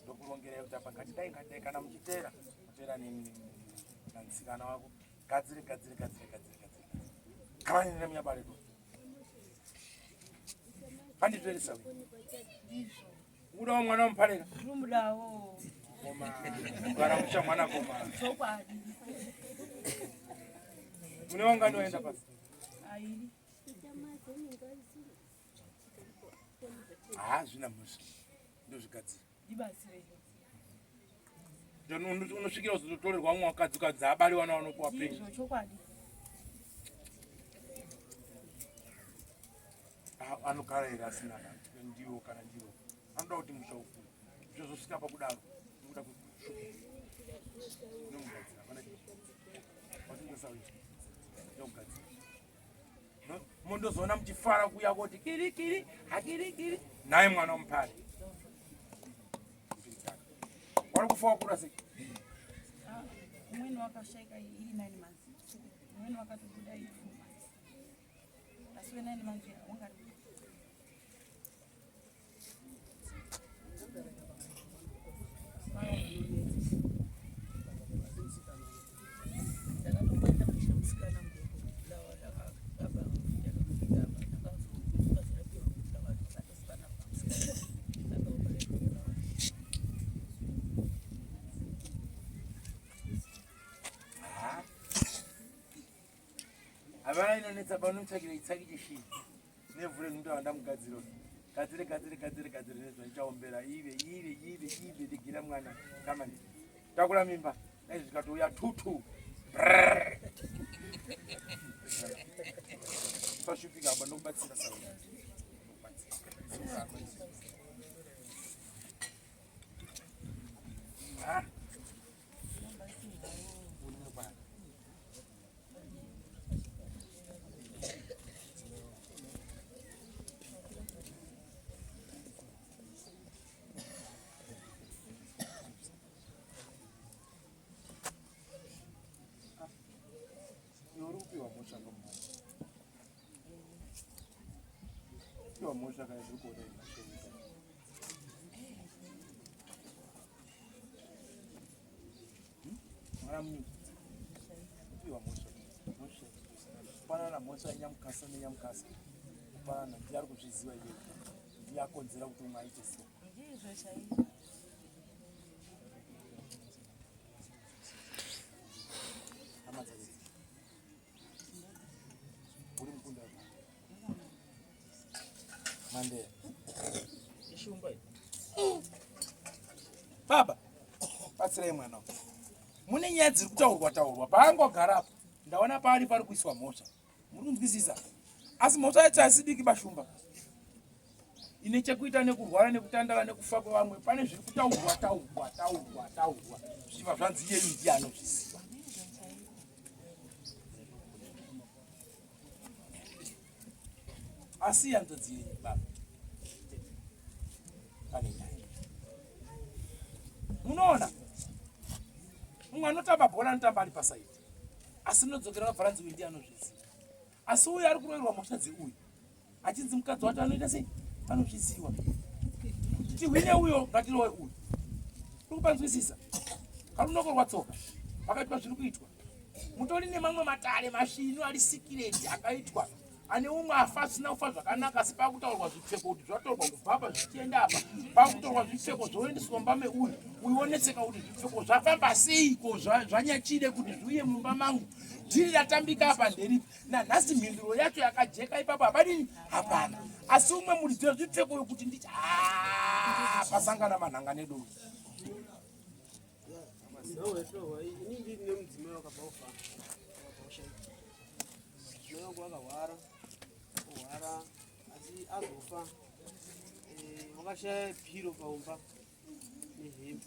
Speaker 10: ndokurongera kuti apa ngatidai kana muchitera kutera namusikana wako gadzire kavanenera munyabareko panditweresa udawo mwana wamupareka
Speaker 6: Rumudawo.
Speaker 10: gara mucha mwana koma
Speaker 6: Chokwadi.
Speaker 10: mune wangani waenda pasi
Speaker 6: Airi.
Speaker 10: zvina mhosva ndozvigadzira
Speaker 6: Dibasire.
Speaker 10: unosvikira kuzotorerwa mumwe wakadzikadzi abariwa nawanopuwa penzi
Speaker 6: Ndizvo chokwadi.
Speaker 10: anogara here asina ndiwo kana ndiwo anoda kuti musha ukuru zvozosvika pakudaro nokuda kwemugadzira ndokugadzira mondozoona muchifara kuya kuti kirikiri hakirikiri naye mwana womupari wari kufa wakura sei
Speaker 6: Umweni wakashaika iyi 9 months. Umweni wakatobuda iyi 4 months. Asi 9 months wangari
Speaker 10: havana inonetsa panomutsvakira itsaki chishi nevhure rinotava ndamugadziro gadzire nezva ichaombera ive digira mwana kamani takura mimba naizvi zvikatouya tutu pasvipika apa ndokubatsira sauna mosha kana zvikuona mwana munyika upiwa mosha kupanana mosha nyamukasa nenyamukasa kupanana ndiye ari kuzviziva iye ndiye akonzera kuti umwe aite so
Speaker 6: ndizvo chaizvo.
Speaker 10: uri mukunda Mandela. Baba, batsirai mwana. Mune nyaya dziri kutaurwa paangogara ndaona pari kuiswa mhosva. Muri kunzwisisa? Asi mhosva yacho asidiki bashumba. Ine chekuita nekurwara nekutandara nekufa kwevamwe pane zviri kutaurwa. Zvichibva zvanzi iye ndiye anozviziva. Asi yanzodzi yenyu baba. Pane nyaya. Munoona? Mumwe anotamba bhora anotamba ari pasaidi. Asi munodzokera mabvaranzi uyu ndiye anozviziva. Asi uyu ari kuroverwa mhosva dzeuyu. Achinzi mukadzi wacho anoita sei? anozviziva tihwine uyo ngatirowe uyu urikupanzwisisa karunoko rwatsoka vakaitwa zviri kuitwa mutori nemamwe matare masvinu ari sikireti akaitwa ane umwe afa asina kufa zvakanaka asi pakutaurwa zvipfeko kuti zvatorwa kubva apa zvichienda apa pakutorwa zvipfeko zvoendeswa mumba meuyu uionetseka kuti zvipfeko zvafamba seiko zvanyachide kuti zviuye mumba mangu dhiri ratambika apa nderipi nanhasi mhinduro yacho yakajeka ipapo hapadini hapana asi umwe muridzi wezvipfeko yokuti nditi pasangana manhanga nedoro
Speaker 5: ini ndiri nemudzimai wakabva kufa mudzimai wangu wakahwara asi azofa wakashaya piro paumba nehembe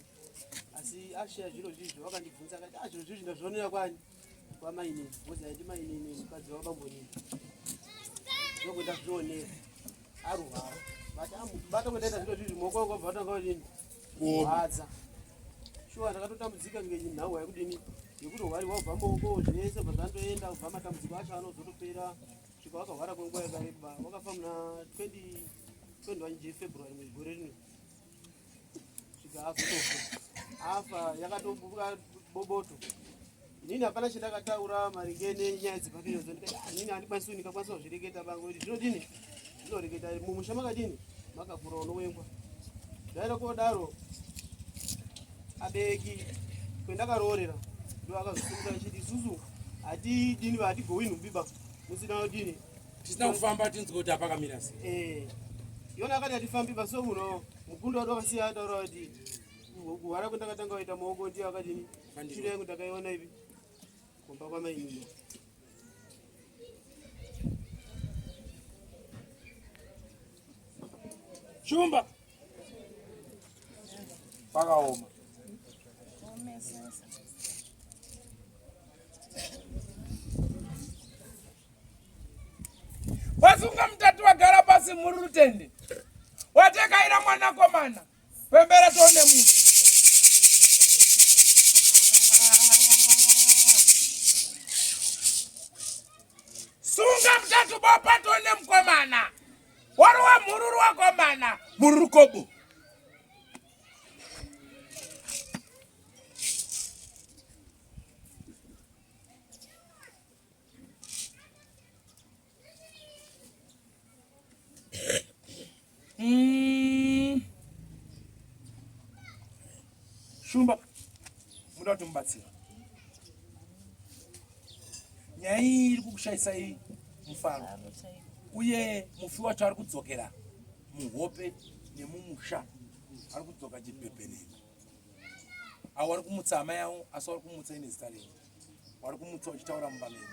Speaker 5: asi ashaya zviro zvizvi wakandibvunza akati zviro zvizvi ndazvionera kwani kwamainini bhozi haiti mainini mukadzi wakabambonini ndokwenda zvionera arwara bata kwendaita zviro zvizvi maoko wangu wabva watanga kudini kuhadza shuwa ndakatotambudzika ngenhau yakudini yekuti hwari wabva maoko zvese bva zvandoenda kubva matambudziko acho anozotopera svika wakahwara kwenguva yakareba wakafa muna 21 February mugore rino svika azotofa afa yakatobuka boboto inini hapana chandakataura maringe nenyaya dzepapirizo inini handikwanisi ndikakwanisa kuzvireketa bangu kuti zvinodini zvinoreketa mumusha makadini makakura unowengwa ndaida kodaro abereki kwendakaroorera ndo akazosumuka achiti isusu hatidini hatigowini mubiba musina kudini
Speaker 10: tisina kufamba tinzwa kuti apakamira sei
Speaker 5: iona akati hatifambiba so muno mukundo wadu akasiya ataura kuti kuhwara kwendakatanga kuita maoko ndiyo akadini shiro yangu ndakaiona ivi kumba kwamainini
Speaker 10: shumba pakaoma wasunga mutatu wagara pasi muri rutende watekaira mwanakomana pembera toone munhu sunga mutatu bopa toone mukomana warowa mhururu wakomana mhururu kobo shumba muda kuti mubatsira nyaya iyi iri kukushayisai mufaro uye mufi wacho ari kudzokera muhope nemumusha ari kudzoka chibhebheneni avo vari kumutsa hama yavo asi vari kumutsa ine zita renyu vari kumutsa uchitaura mumba menyu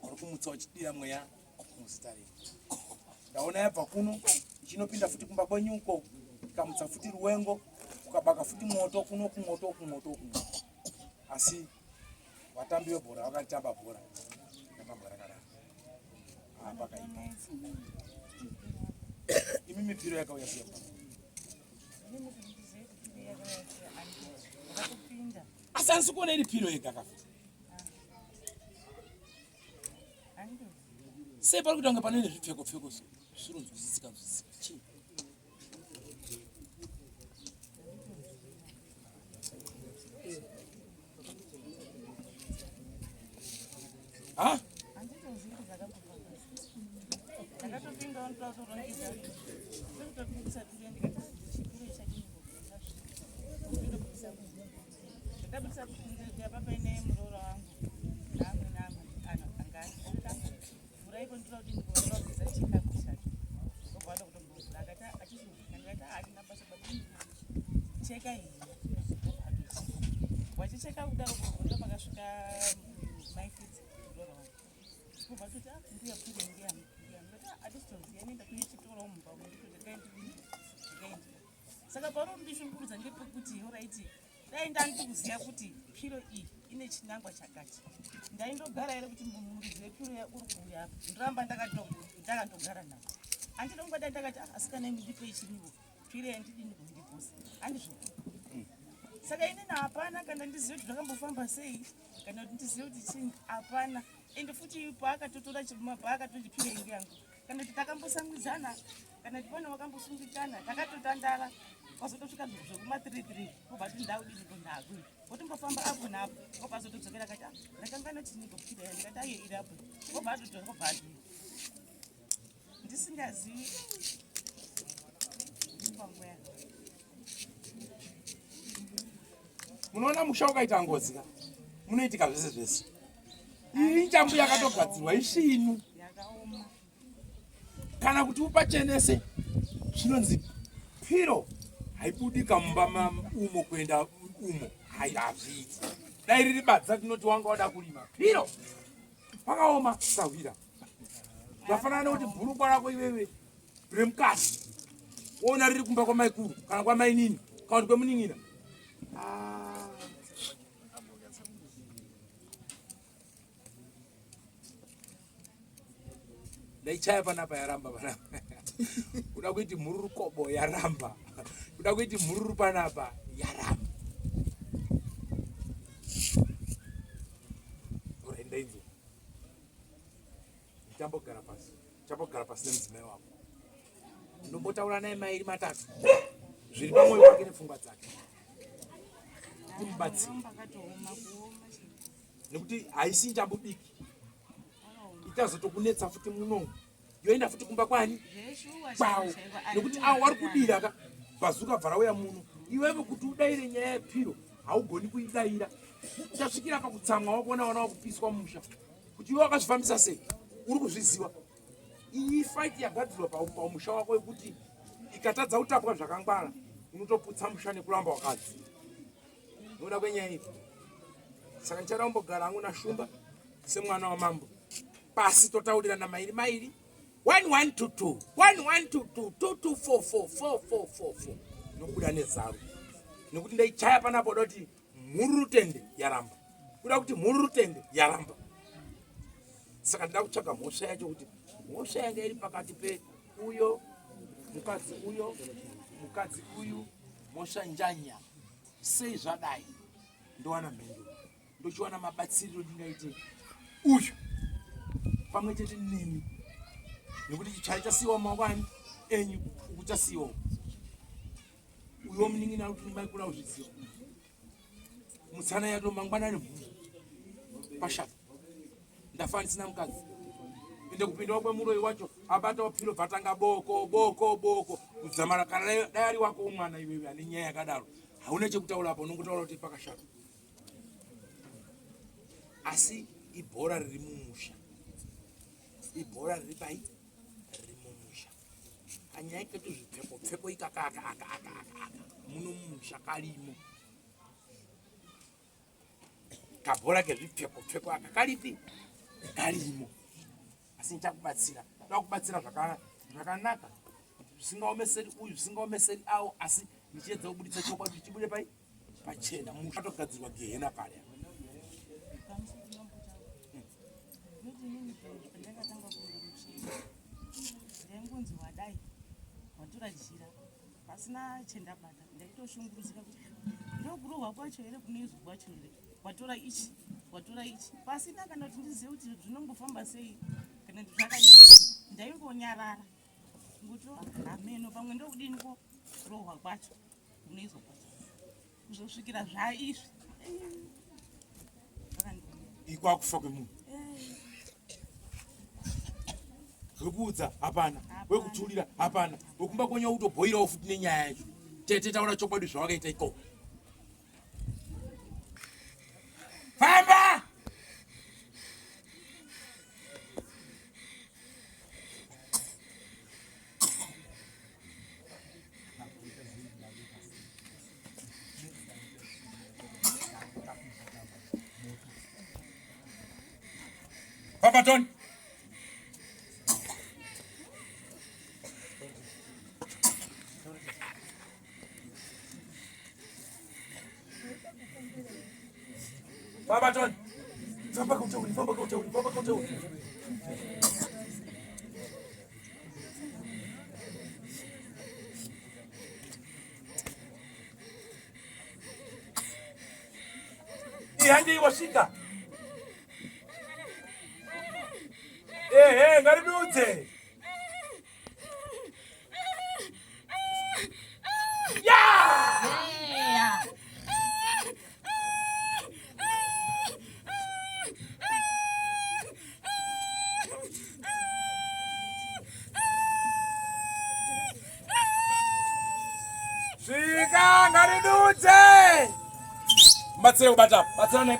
Speaker 10: vari kumutsa uchidira mweya muzita renyu ndaona yabva kuno ichinopinda futi kumba kwenyu uko ikamutsa futi ruwengo ukabaka futi mwoto kuno kumwoto asi vatambi vebhora vakatamba bhora yakabhora kadaro apakaipa imi mipiro yakauya kuya asi handisi kuona iri piro yega kafuti sei pari kuita kunge panoine zvipfeko zvisinonzwisisika chii wachicheka kudaro kugonda pakasvika maifiti kubva kuti mbuya kuri ndiyani hatisitonziya nenda kuichitoro mumba ndikaenda saka paro ndishungurudza ngepekuti oraiti dai ndanditi kuziva kuti piro iyi ine chinangwa chakati ndaindogara here kuti muridzi wepiro uri kuuya apa ndoramba ndakandogara nawo handida kungadai ndakati asikana ndipe ichiniwo piro yandidini kundibhosa handizvo saka inini hapana kana ndizive kuti zvakambofamba sei kana kuti ndizive kuti chii hapana ende futi paakatotora paakatochipira inge yangu
Speaker 6: kana kuti takambosamwidzana kana kuti pane wakambosungikana takatotandara kwazotosvika zvekuma3 kobva ti ndau dini kundakui wotombofamba apo napo kobva azotodzokera kati ndakangana chiniko kuchida ndikati aye irapo kobva atotokobva adini ndisingazivi panguva yako.
Speaker 1: Munoona musha ukaita ngozi ka munoitika zvese zvese. Iyi chambu yakatogadzirwa isvinu. Kana kuti upachenese zvinonzi piro haibudi kamumba umo kuenda umo hazviiti. Dai riri badza tinoti wanga wada kurima piro pakaoma sawira. Zvafanana kuti bhurukwa rako iwewe riri mukati woona riri kumba kwamaikuru kana kwamainini kana kuti kwemunin'ina. Ndaichaya panapa yaramba panapa. Kuda kuiti mururu kobo yaramba. Kuda kuiti mururu panapa yaramba. Urenda inzo. Chambogara pasi. Chambogara pasi nemudzimai wako. Ndombotaura naye mairi matatu. Zviri pamwoyo wake nepfungwa dzake. Kumubatsira. Nekuti haisi chambodiki. Itazotokunetsa futi muno. Yoenda futi kumba kwani? Kwawo. Nekuti wari kudira ka bazuka bvara uya muno. Iwewe kuti udaire nyaya yepiro haugoni kuidaira. Uchasvikira pakutsamwa wakuona wana wakupiswa musha. Kuti iwe wakazvifambisa sei? Uri kuzviziva. Iyi fight yagadzirwa pamusha wako yekuti ikatadza utapwa zvakangwara unotoputsa musha nekuramba wakadzi. Unoda kwenyaya iyi. Saka ndichadakumbogara hangu nashumba semwana wamambo. Pasi totaurirana mairi 1-1-2-2 1-1-2-2 2-2-4-4 nokuda nezaru nekuti ndaichaya panapo doti murutende yaramba kuda kuti murutende yaramba. Saka ndida kutsvaga mhosva yacho kuti mhosva yanga iri pakati pe uyo mukadzi uyu mhosva njanya sei zvadai ndowana mhinduro ndochiwana mabatsiriro ndingaite uyu pamwe chete nemi nekuti chichasiwa mangwani enyu ukuchasiwa uyo munin'ina kuti maikura uzviziva mutsana yato mangwanani mhuru pashata ndafanisina mukadzi ende kupindawo kwemuroyi wacho abatawo piro bvatanga boko kudzamara kana dai ari wako umwana iwewe ane nyaya yakadaro hauna chekutaura apo unongotaura kuti pakashata. Asi ibhora riri mumusha. Ibhora riri pai riri mumusha. Anyaya ketu zvipfeko ikaka muno mumusha karimo. Kabhora kezvipfeko akakaripi karimo. Asi ndichakubatsira. Ndakubatsira zvakanaka. Zvisingaomeseri uyu zvisingaomeseri awo asi nichiedza kubuditsa chokwadi chichibude pai pachena musha togadzirwa gehena pale.
Speaker 6: Ndengunzi wadai watora jira pasina chendabata ndaitoshungurudzika kuti ndokurohwa kwacho here kunoizwa kwacho here watora ichi pasina kana kuti ndizive kuti zvinombofamba sei kana kuti zvakadii ndaingonyarara nguti ameno pamwe ndokudiniko kurohwa kwacho kunoizwa kwacho kuzosvikira zvaizvi
Speaker 1: ikwakufa kwemunhu wekuudza hapana, wekutulira hapana, wekumba kwenye utobhoirawo futi nenyaya yacho. Tete taura chokwadi zvawakaita ikoko. Famba! Papa Tony! Baba John, vamba kautauri. Ihandi washinda. Ngaribiudze. batsire kubata batsirane.